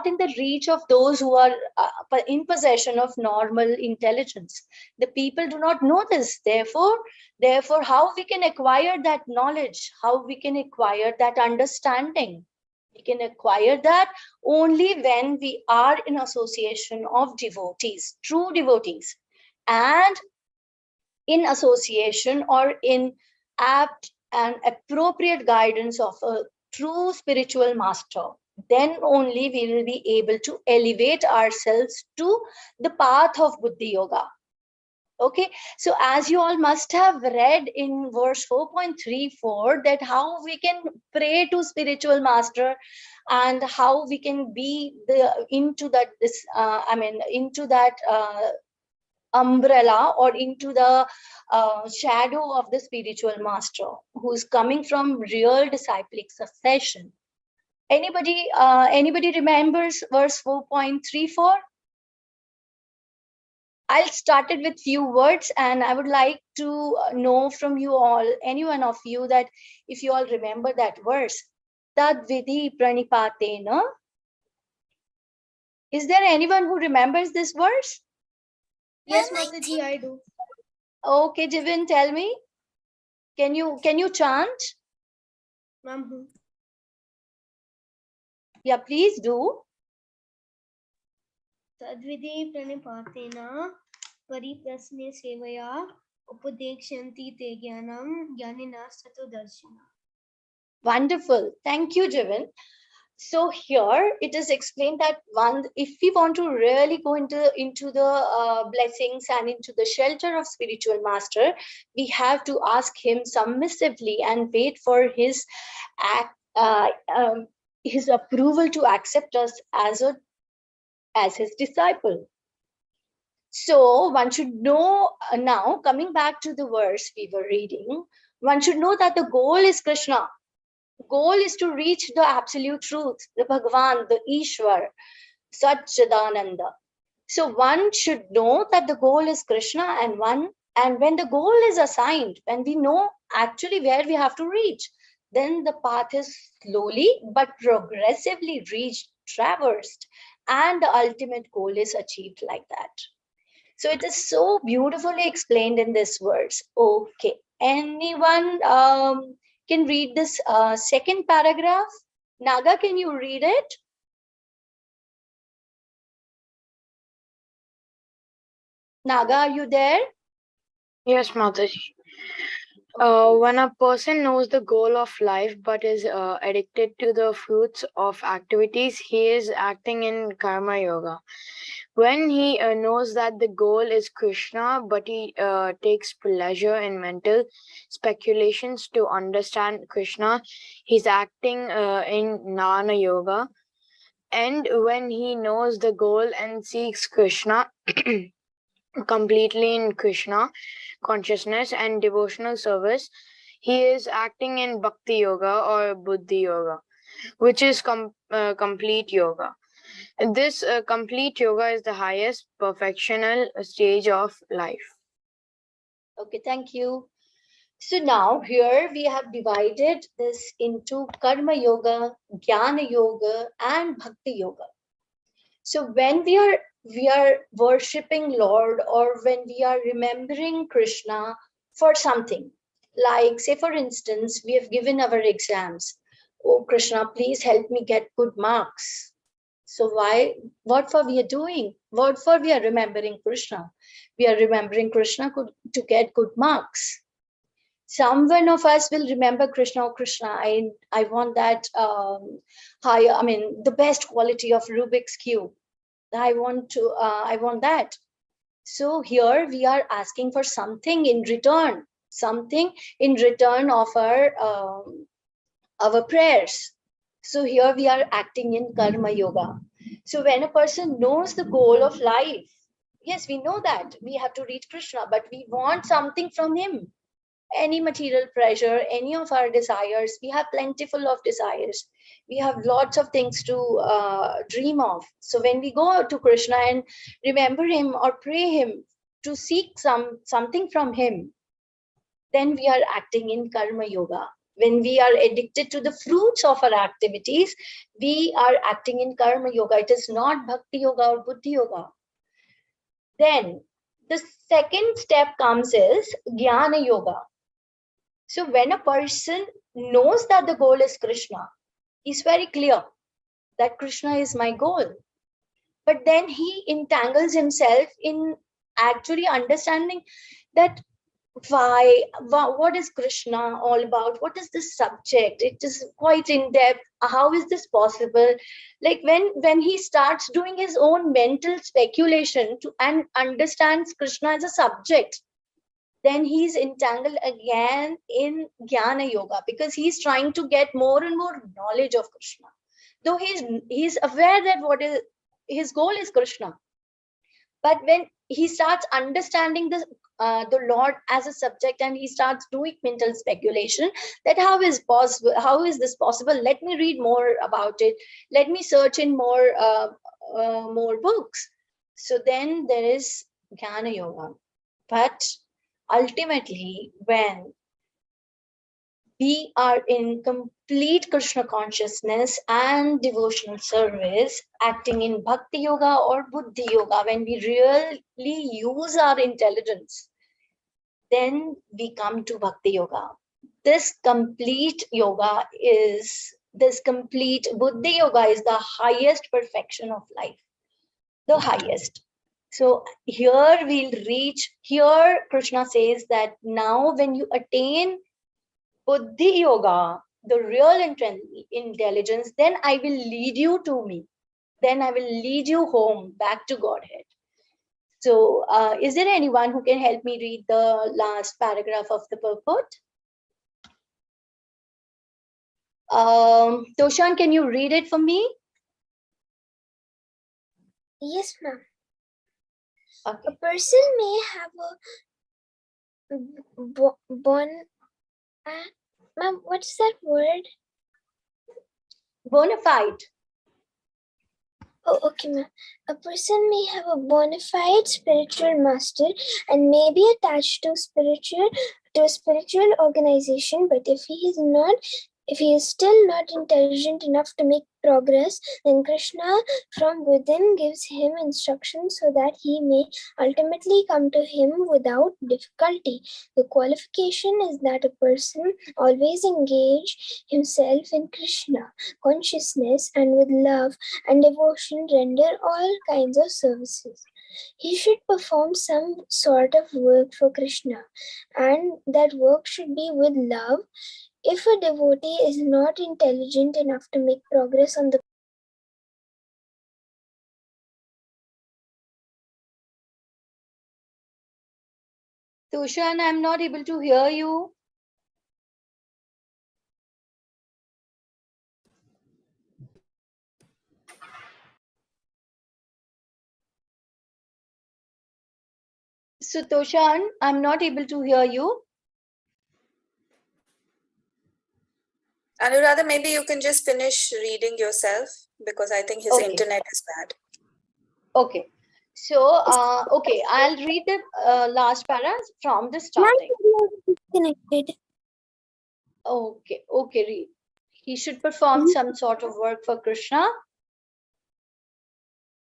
in the reach of those who are in possession of normal intelligence. The people do not know this. Therefore, how we can acquire that knowledge, how we can acquire that understanding? We can acquire that only when we are in association of devotees, true devotees, and in association or in apt and appropriate guidance of a true spiritual master. Then only we will be able to elevate ourselves to the path of Buddhi Yoga. Okay, so as you all must have read in verse 4.34 that how we can pray to spiritual master and how we can be into that umbrella or into the shadow of the spiritual master who is coming from real disciplic succession. Anybody remembers verse 4.34? I'll start it with few words, and I would like to know from you all, any one of you, that if you all remember that verse, Tad Vidhi Pranipatena. Is there anyone who remembers this verse? Yes, Mataji, I do. Okay, Divin, tell me. Can you chant? Ma'am. Yeah, please do. Tadvide pranipatena pariprasne sevaya upadekshanti te jnanam jnanina satodarshina. Wonderful. Thank you, Jivan. So here it is explained that if we want to really go into the blessings and into the shelter of spiritual master, we have to ask him submissively and wait for his approval to accept us as his disciple. So one should know now, coming back to the verse we were reading, one should know that the goal is Krishna. Goal is to reach the absolute truth, the Bhagavan, the Ishwar, Satchidananda. So one should know that the goal is Krishna, and when the goal is assigned, when we know actually where we have to reach, then the path is slowly but progressively traversed, and the ultimate goal is achieved like that. So it is so beautifully explained in this verse. Okay, anyone can read this second paragraph? Naga, can you read it? Naga, are you there? Yes, Mataji. When a person knows the goal of life but is addicted to the fruits of activities, he is acting in karma yoga. When he knows that the goal is Krishna, but he takes pleasure in mental speculations to understand Krishna, he's acting in Jnana yoga. And when he knows the goal and seeks Krishna completely in Krishna consciousness and devotional service, he is acting in Bhakti Yoga or Buddhi Yoga, which is complete yoga. This complete yoga is the highest perfectional stage of life. Okay, thank you. So now here we have divided this into Karma Yoga, Jnana Yoga, and Bhakti Yoga. So when we are worshipping Lord, or when we are remembering Krishna for something, like say for instance, we have given our exams. Oh Krishna, please help me get good marks. So what for we are doing? What for we are remembering Krishna? We are remembering Krishna to get good marks. Some one of us will remember Krishna. Oh Krishna, I want that higher, the best quality of Rubik's cube. I want that. So here we are asking for something in return of our prayers. So here we are acting in karma yoga. So when a person knows the goal of life, yes, we know that we have to reach Krishna, but we want something from him. Any material pleasure, any of our desires, we have plentiful of desires. We have lots of things to dream of. So when we go to Krishna and remember him or pray him to seek something from him, then we are acting in karma yoga. When we are addicted to the fruits of our activities, we are acting in karma yoga. It is not bhakti yoga or buddhi yoga. Then the second step comes is jnana yoga. So when a person knows that the goal is Krishna, he's very clear that Krishna is my goal. But then he entangles himself in actually understanding that what is Krishna all about? What is this subject? It is quite in depth. How is this possible? Like when he starts doing his own mental speculation and understands Krishna as a subject, then he's entangled again in Jnana Yoga, because he's trying to get more and more knowledge of Krishna. Though he's aware that his goal is Krishna. But when he starts understanding the Lord as a subject, and he starts doing mental speculation that how is this possible? Let me read more about it. Let me search in more books. So then there is Jnana Yoga. But ultimately, when we are in complete Krishna consciousness and devotional service, acting in Bhakti Yoga or Buddhi Yoga, when we really use our intelligence, then we come to Bhakti Yoga. This complete Buddhi Yoga is the highest perfection of life, the highest. So here Krishna says that now when you attain Buddhi Yoga, the real intelligence, then I will lead you to me. Then I will lead you home, back to Godhead. So is there anyone who can help me read the last paragraph of the purport? Toshan, can you read it for me? Yes, ma'am. Okay. A person may have a ma'am, what's that word? Bona fide. Oh, okay, ma'am. A person may have a bona fide spiritual master and may be attached to a spiritual organization, but if he is still not intelligent enough to make progress, then Krishna from within gives him instructions so that he may ultimately come to him without difficulty. The qualification is that a person always engage himself in Krishna consciousness, and with love and devotion render all kinds of services. He should perform some sort of work for Krishna, and that work should be with love. If a devotee is not intelligent enough to make progress on the Tushan, I'm not able to hear you. So Toshan, I'm not able to hear you. Anuradha, maybe you can just finish reading yourself because I think his internet is bad. Okay. So, okay, I'll read the last para from the starting. Connected. Okay, okay, read. He should perform some sort of work for Krishna.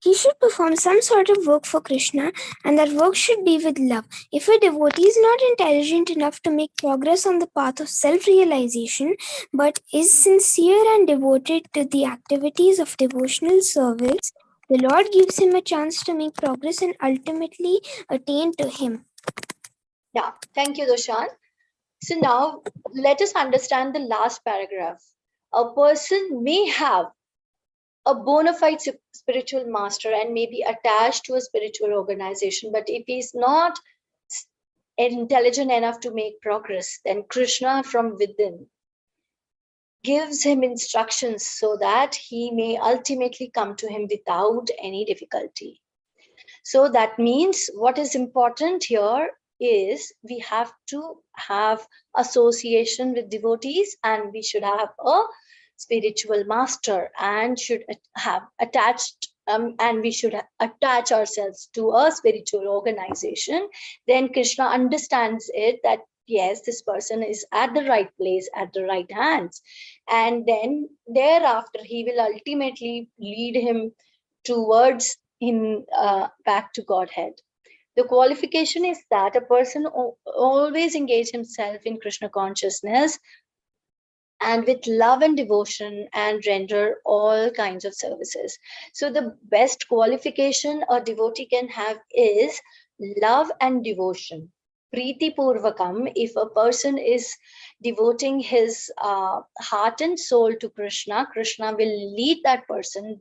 He should perform some sort of work for Krishna, and that work should be with love. If a devotee is not intelligent enough to make progress on the path of self-realization, but is sincere and devoted to the activities of devotional service, the Lord gives him a chance to make progress and ultimately attain to him. Yeah, thank you, Doshan. So now let us understand the last paragraph. A person may have a bona fide spiritual master and may be attached to a spiritual organization, but if he's not intelligent enough to make progress, then Krishna from within gives him instructions so that he may ultimately come to him without any difficulty. So that means what is important here is we have to have association with devotees, and we should have a spiritual master and should have attached and we should attach ourselves to a spiritual organization. Then Krishna understands it that yes, this person is at the right place, at the right hands, and then thereafter he will ultimately lead him towards him back to Godhead. The qualification is that a person always engage himself in Krishna consciousness and with love and devotion and render all kinds of services. So the best qualification a devotee can have is love and devotion. Preeti Purvakam, if a person is devoting his heart and soul to Krishna, Krishna will lead that person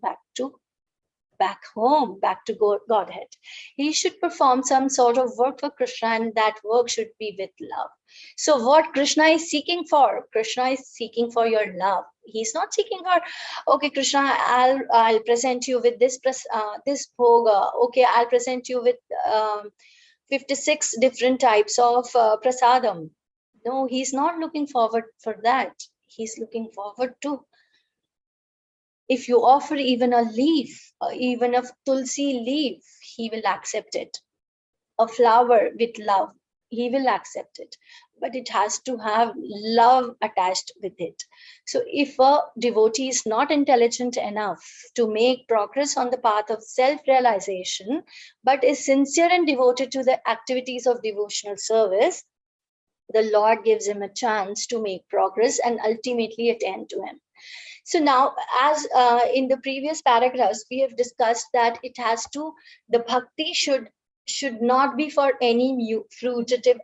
back home, back to Godhead. He should perform some sort of work for Krishna, and that work should be with love. So what Krishna is seeking for? Krishna is seeking for your love. He's not seeking for, okay, Krishna, I'll present you with this this bhoga. Okay, I'll present you with 56 different types of prasadam. No, he's not looking forward for that. He's looking forward to, if you offer even a leaf, even a tulsi leaf, he will accept it. A flower with love, he will accept it. But it has to have love attached with it. So if a devotee is not intelligent enough to make progress on the path of self-realization, but is sincere and devoted to the activities of devotional service, the Lord gives him a chance to make progress and ultimately attain to him. So now, as in the previous paragraphs, we have discussed that it has to, the bhakti should not be for any fruitive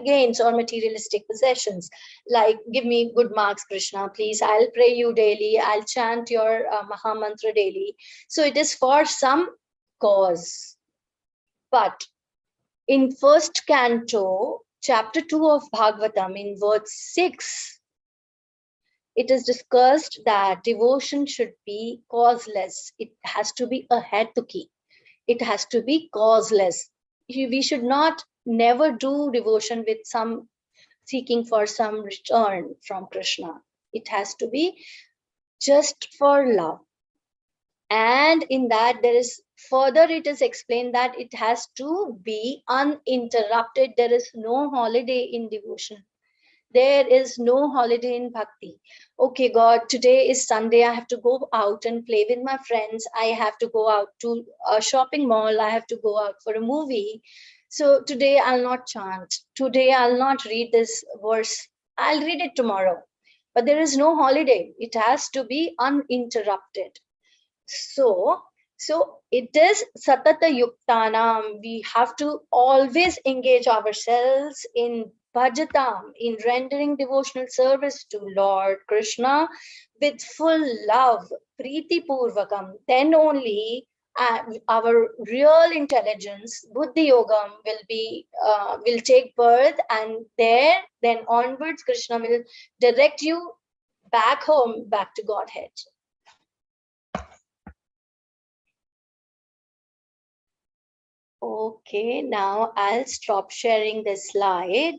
gains or materialistic possessions. Like, give me good marks, Krishna, please. I'll pray you daily. I'll chant your Maha Mantra daily. So it is for some cause. But in first canto, chapter 2 of Bhagavatam, in verse 6, it is discussed that devotion should be causeless. It has to be a hetuki. It has to be causeless. We should not never do devotion with some seeking for some return from Krishna. It has to be just for love. And in that there is further, it is explained that it has to be uninterrupted. There is no holiday in devotion. There is no holiday in bhakti. Okay, God, today is Sunday. I have to go out and play with my friends. I have to go out to a shopping mall. I have to go out for a movie. So today I'll not chant. Today I'll not read this verse. I'll read it tomorrow. But there is no holiday. It has to be uninterrupted. So So it is satata yuktanam. We have to always engage ourselves in bhajatam, in rendering devotional service to Lord Krishna with full love, priti purvakam. Then only our real intelligence, buddhi yogam, will take birth, and then onwards, Krishna will direct you back home, back to Godhead. Okay, now I'll stop sharing this slide.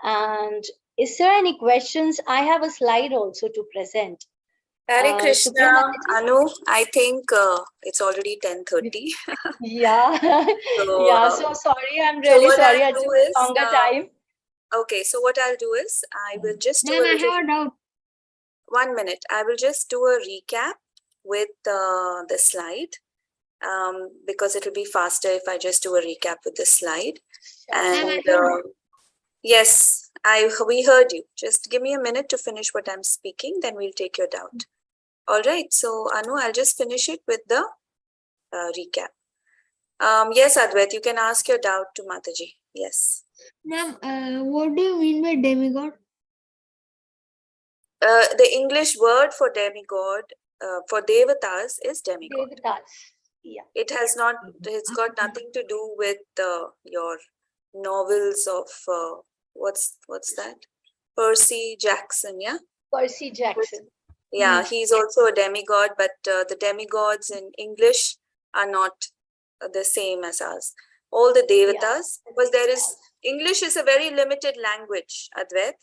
And is there any questions? I have a slide also to present. Hare Krishna, Supriya Mataji? Anu, I think it's already 10:30. Yeah, So, yeah, so sorry, I'm so really what sorry I'll I do took is, longer time. okay, so what I'll do is, I will just do Ma'am, a I little, have a doubt. 1 minute. I will just do a recap with the slide, because it will be faster if I just do a recap with the slide. Ma'am, And I heard. yes, we heard you. Just give me a minute to finish what I'm speaking, then we'll take your doubt. All right, so Anu, I'll just finish it with the recap. Yes, Advait, you can ask your doubt to Mataji. Yes. Ma'am, what do you mean by demigod? The English word for demigod, for devatas, is demigod. Devatas, yeah. It's got nothing to do with your novels of what's that? Percy Jackson, yeah? Percy Jackson. Yeah, he's also a demigod, but the demigods in English are not the same as us. All the devatas, because English is a very limited language, Advait.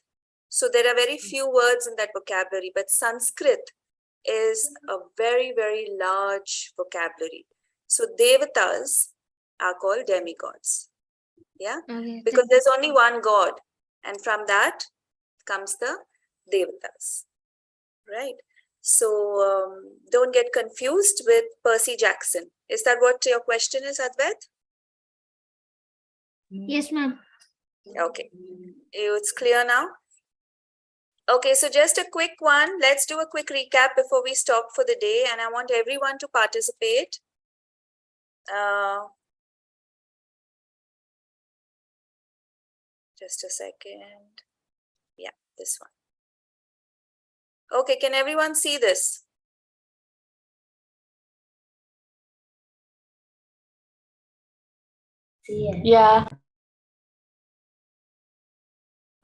So there are very few words in that vocabulary, but Sanskrit is a very, very large vocabulary. So devatas are called demigods. Yeah, Okay, because there's only one God, and from that comes the devatas. Right. So don't get confused with Percy Jackson. Is that what your question is, Advait? Yes, ma'am. Okay. It's clear now? Okay, so just a quick one. Let's do a quick recap before we stop for the day. And I want everyone to participate. Just a second. Yeah, this one. Okay, can everyone see this? Yeah.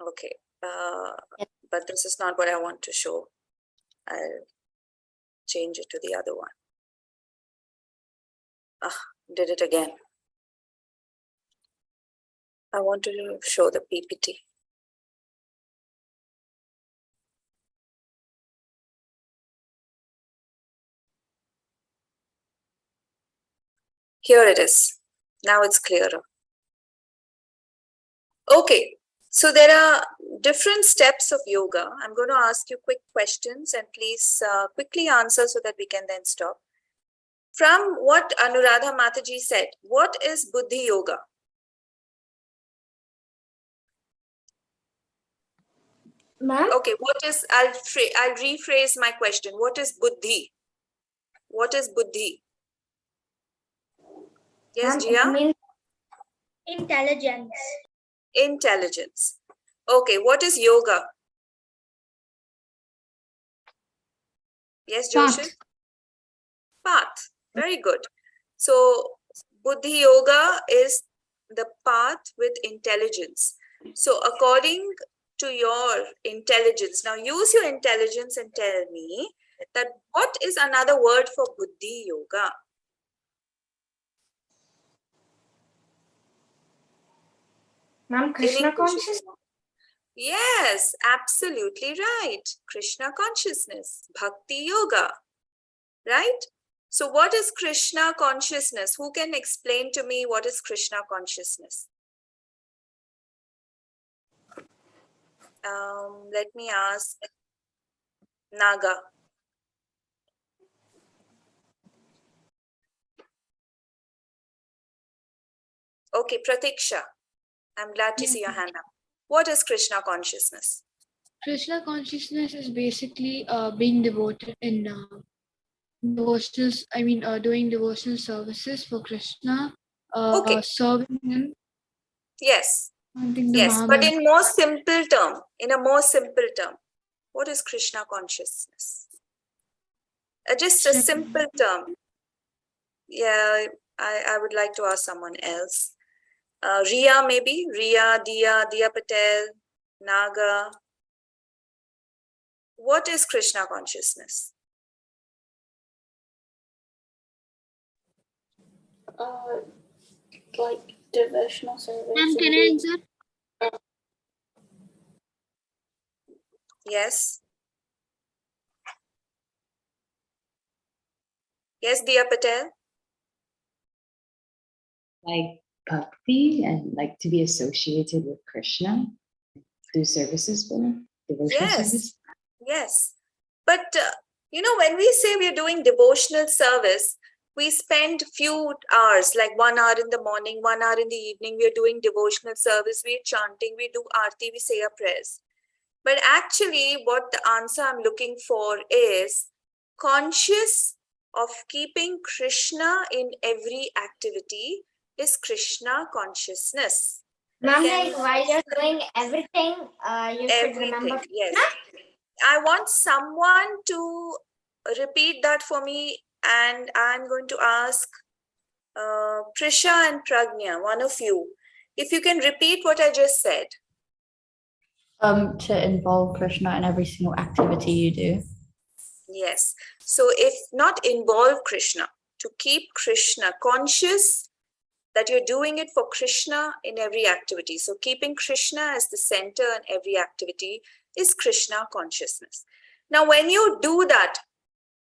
Okay, but this is not what I want to show. I'll change it to the other one. Did it again. I want to show the PPT. Here it is. Now it's clearer. Okay, so there are different steps of yoga. I'm going to ask you quick questions and please quickly answer so that we can then stop. From what Anuradha Mataji said, what is Buddhi Yoga? Ma'am? Okay, what is, I'll rephrase my question. What is Buddhi? What is Buddhi? Yes, Jia? Intelligence. Intelligence. Okay, what is yoga? Yes, Joshin? Path. Very good. So, Buddhi Yoga is the path with intelligence. So, according to your intelligence, now use your intelligence and tell me that what is another word for Buddhi Yoga? Ma'am, Krishna consciousness? Yes, absolutely right. Krishna consciousness, Bhakti Yoga, right? So what is Krishna consciousness? Who can explain to me what is Krishna consciousness? Let me ask Naga. Okay, Pratiksha. I'm glad to see your hand up. What is Krishna consciousness? Krishna consciousness is basically being devoted in devotional, doing devotional services for Krishna, Okay. serving him, Yes. chanting the Yes. But Mahabharata. in more simple term, what is Krishna consciousness? Just a simple term. Yeah, I would like to ask someone else. Ria, maybe? Ria, Dia Patel, Naga. What is Krishna consciousness? Like devotional service. Ma'am, can I answer? Yes. Yes, Dia Patel. Like bhakti and like to be associated with Krishna, do services for him, devotional service. Yes. But, when we say we're doing devotional service, we spend few hours, like 1 hour in the morning, 1 hour in the evening, we're doing devotional service, we're chanting, we do aarti, we say our prayers. But actually, what the answer I'm looking for is conscious of keeping Krishna in every activity is Krishna consciousness. Ma'am, like while you're doing everything, you should remember. Everything, yes. I want someone to repeat that for me, and I'm going to ask Prisha and Pragnya, one of you, if you can repeat what I just said. To involve Krishna in every single activity you do. Yes. So if not involve Krishna, to keep Krishna conscious that you're doing it for Krishna in every activity. So keeping Krishna as the center in every activity is Krishna consciousness. Now, when you do that,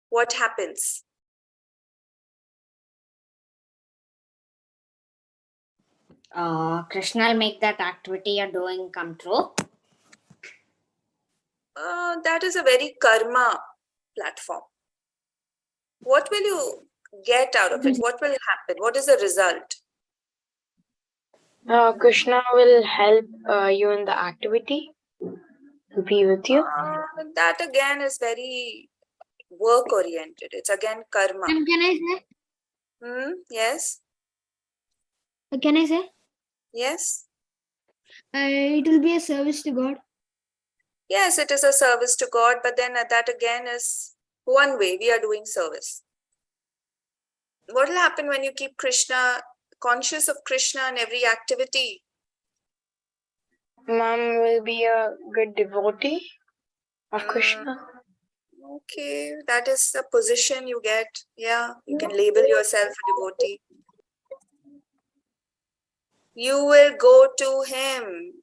what happens? Krishna will make that activity you're doing come true. That is a very karma platform. What will you get out of it? What will happen? What is the result? Krishna will help you in the activity, be with you. That again is very work oriented. It's again karma. Ma'am, can I say? Yes. Can I say? Yes. It will be a service to God. Yes, it is a service to God, but then that again is one way we are doing service. What will happen when you keep Krishna, conscious of Krishna in every activity? Mom will be a good devotee of Krishna. Okay, that is the position you get. Yeah, you can label yourself a devotee. You will go to him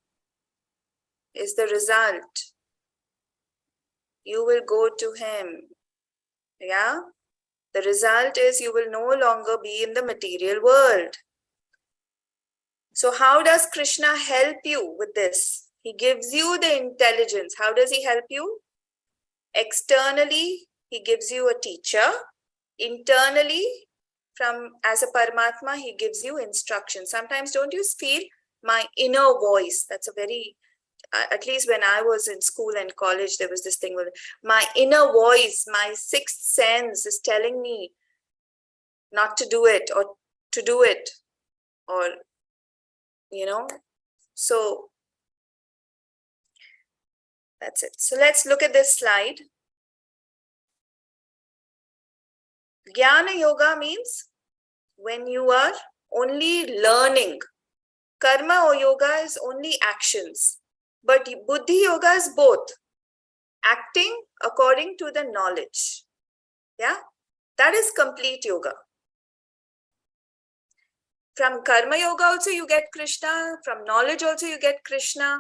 is the result. You will go to him. Yeah, the result is you will no longer be in the material world. So how does Krishna help you with this? He gives you the intelligence. How does he help you? Externally, he gives you a teacher. Internally, as a Paramatma, he gives you instruction. Sometimes don't you feel my inner voice? That's a very, at least when I was in school and college, there was this thing with my inner voice, my sixth sense is telling me not to do it or to do it, or, so that's it. So let's look at this slide. Jnana Yoga means when you are only learning. Karma or yoga is only actions. But Buddhi Yoga is both. Acting according to the knowledge. Yeah, that is complete yoga. From Karma Yoga also you get Krishna. From knowledge also you get Krishna.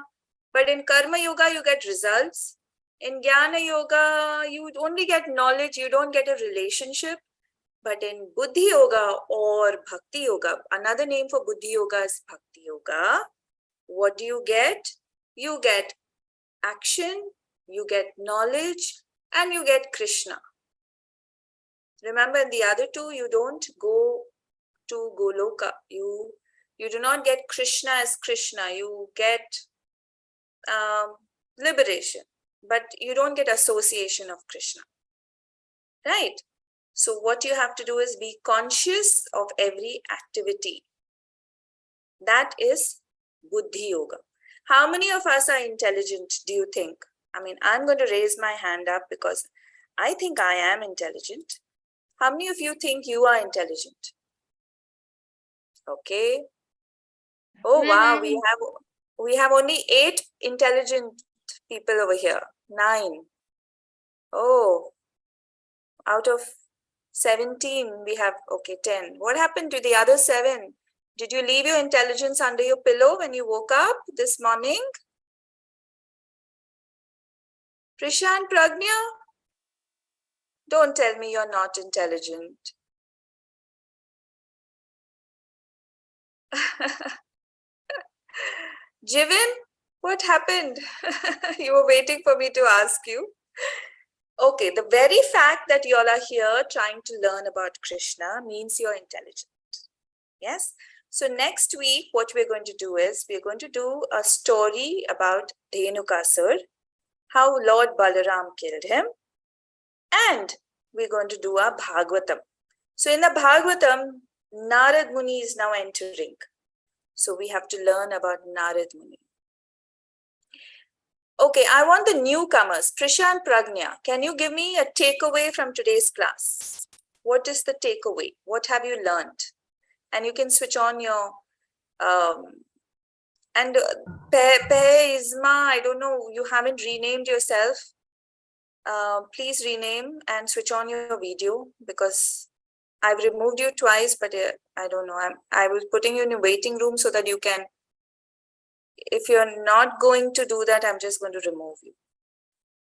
But in Karma Yoga you get results. In Jnana Yoga you only get knowledge. You don't get a relationship. But in Buddhi Yoga or Bhakti Yoga, another name for Buddhi Yoga is Bhakti Yoga. What do you get? You get action, you get knowledge, and you get Krishna. Remember, in the other two, you don't go to Goloka. You do not get Krishna as Krishna. You get liberation, but you don't get association of Krishna. Right? So what you have to do is be conscious of every activity. That is Buddhi Yoga. How many of us are intelligent, do you think? I mean, I'm going to raise my hand up because I think I am intelligent. How many of you think you are intelligent? Okay. Oh wow, we have only 8 intelligent people over here. 9. Oh, out of 17 we have, okay, 10. What happened to the other 7? Did you leave your intelligence under your pillow when you woke up this morning? Prisha and Pragnya? Don't tell me you're not intelligent. Jivin, what happened? You were waiting for me to ask you. Okay, the very fact that you all are here trying to learn about Krishna means you're intelligent. Yes? So next week, what we're going to do is, we're going to do a story about Dhenukasura, how Lord Balaram killed him, and we're going to do a Bhagavatam. So in the Bhagavatam, Narad Muni is now entering. So we have to learn about Narad Muni. Okay, I want the newcomers, Prisha and Pragnya. Can you give me a takeaway from today's class? What is the takeaway? What have you learned? And you can switch on your, and Isma, I don't know, you haven't renamed yourself. Please rename and switch on your video because I've removed you twice, but I don't know. I was putting you in a waiting room so that you can, if you're not going to do that, I'm just going to remove you.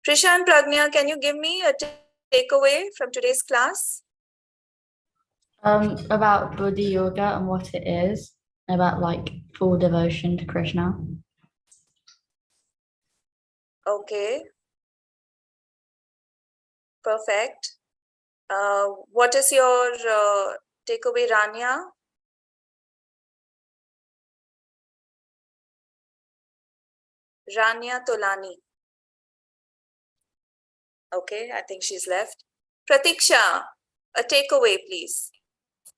Prisha and Pragnya, can you give me a takeaway from today's class? About Buddhi Yoga and what it is, about like full devotion to Krishna. Okay. Perfect. What is your takeaway, Rania? Rania Tolani. Okay, I think she's left. Pratiksha, a takeaway, please.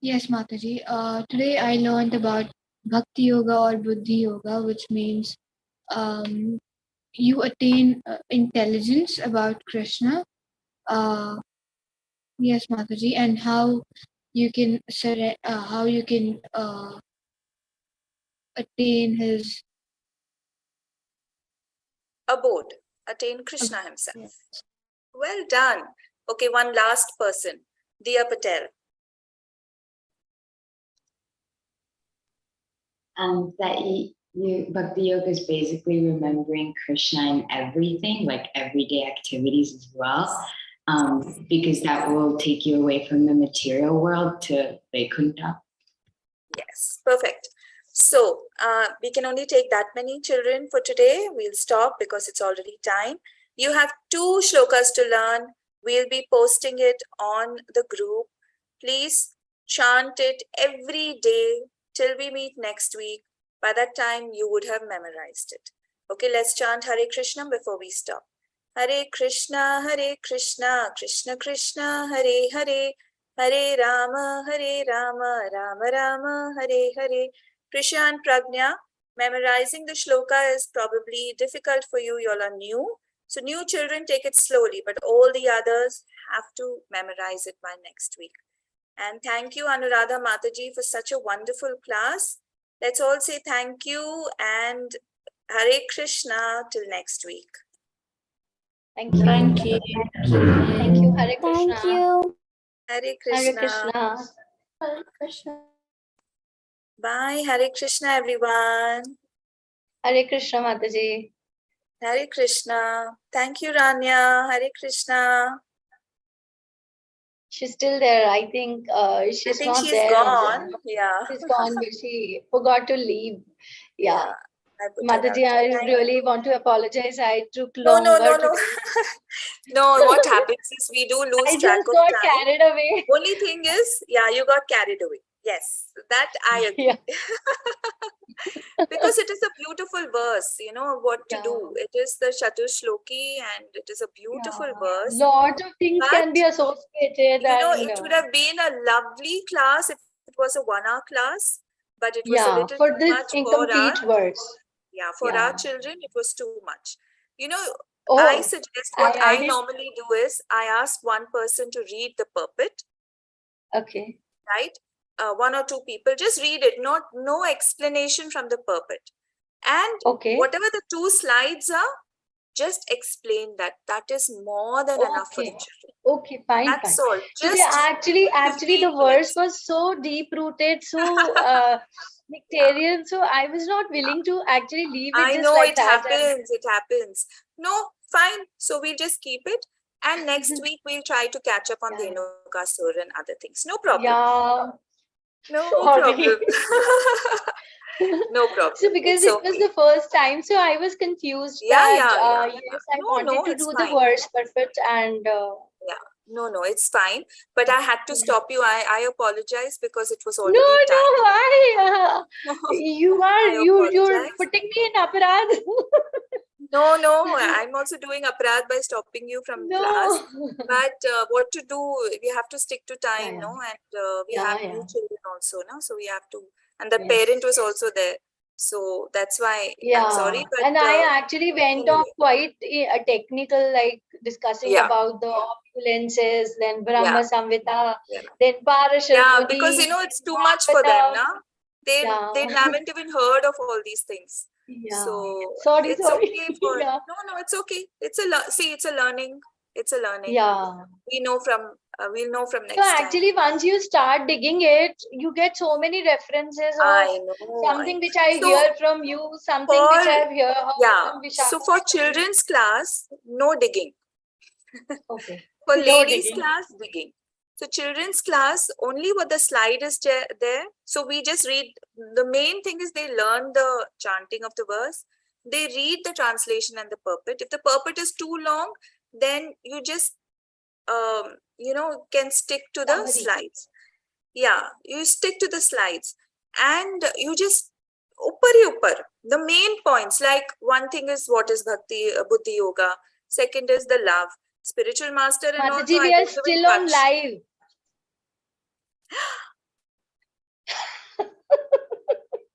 Yes, Mataji. Today I learned about Bhakti Yoga or Buddhi Yoga, which means you attain intelligence about Krishna. Yes, Mataji, and how you can attain his Abode, attain Krishna himself. Yes. Well done. Okay, one last person, Diya Patel. That Bhakti Yoga is basically remembering Krishna in everything, like everyday activities as well, because that will take you away from the material world to Vaikuntha. Yes, perfect. So we can only take that many children for today. We'll stop because it's already time. You have 2 shlokas to learn. We'll be posting it on the group. Please chant it every day till we meet next week. By that time, you would have memorized it. Okay, let's chant Hare Krishna before we stop. Hare Krishna, Krishna Krishna, Hare Hare, Hare Rama, Rama Rama, Hare Hare. Prisha and Pragnya, memorizing the shloka is probably difficult for you. You all are new. So new children take it slowly, but all the others have to memorize it by next week. And thank you, Anuradha Mataji, for such a wonderful class. Let's all say thank you and Hare Krishna till next week. Thank you. Thank you. Thank you. Hare Krishna. Thank you. Hare Krishna. Hare Krishna. Hare Krishna. Bye. Hare Krishna, everyone. Hare Krishna, Mataji. Hare Krishna. Thank you, Rania. Hare Krishna. She's still there. I think she's not she's there. Gone. Yeah. She's gone, but she forgot to leave. Yeah. Mataji, I really want to apologize. I took longer. No. No, what happens is we do lose track of time. I just got carried away. Only thing is, yeah, you got carried away. Yes, that I agree. Yeah. Because it is a beautiful verse, you know what to Yeah. do. It is the Chatushloki and it is a beautiful verse. Lot of things can But, be associated, you know, and it would have been a lovely class if it was a 1 hour class, but it was a yeah, little for too this much for our, incomplete verse. for Yeah. our children, it was too much. You know, Oh, I suggest what I I did. normally do is I ask one person to read the purport, Okay. right? 1 or 2 people, just read it, no explanation from the purport. And Okay. whatever the 2 slides are, just explain that. That is more than enough for the Okay. children. Okay, fine, That's fine. all. So they Just actually 15 the verse minutes. was so deep rooted, so nectarian. So I was not willing to actually leave it I just know like it that. happens. It happens. No, fine. So we'll just keep it. And next week we'll try to catch up on Yeah. Dhenukasura and other things. No problem. Yeah. No Sorry. problem. No problem. So because It's it was okay. the first time, so I was confused Yeah, that yeah. yes, I No, wanted to it's do the fine. verse perfect and Yeah. No, it's fine. But I had to stop you. I apologize because it was no, already time. why? You're I apologize. putting me in aparad. No, I'm also doing aparad by stopping you from class. No. But what to do? We have to stick to time, Yeah. no? And we Yeah, have yeah. new children also, no? So we have to. And the Yes. parent was also there. So that's why I'm sorry. Yeah, But and I actually went off anyway, quite a technical, like discussing yeah, about the opulences, then yeah, Brahma Samhita, yeah. then Yeah, because Parasharmuni, you know it's too much for them, Bhagavatam. na? They Yeah, haven't even heard of all these things. yeah. So Sorry, it's sorry. okay for Yeah, no, it's okay. It's see, it's a learning. It's a learning. yeah. We know from we'll know from So next time. actually, once you start digging it, you get so many references of I know. something which I So hear from you, something for which I've heard yeah, from so Vishaka. for children's class, no digging. Okay. For No ladies digging. class, digging. So children's class, only what the slide is there. So we just read. The main thing is they learn the chanting of the verse. They read the translation and the purport. If the purport is too long, then you just can stick to the Summary. slides. Yeah, you stick to the slides and you just upar. The main points, like one thing is what is bhakti, buddhi yoga. Second is the love. Spiritual master and all, so Mataji, I we are don't even still on touch. live.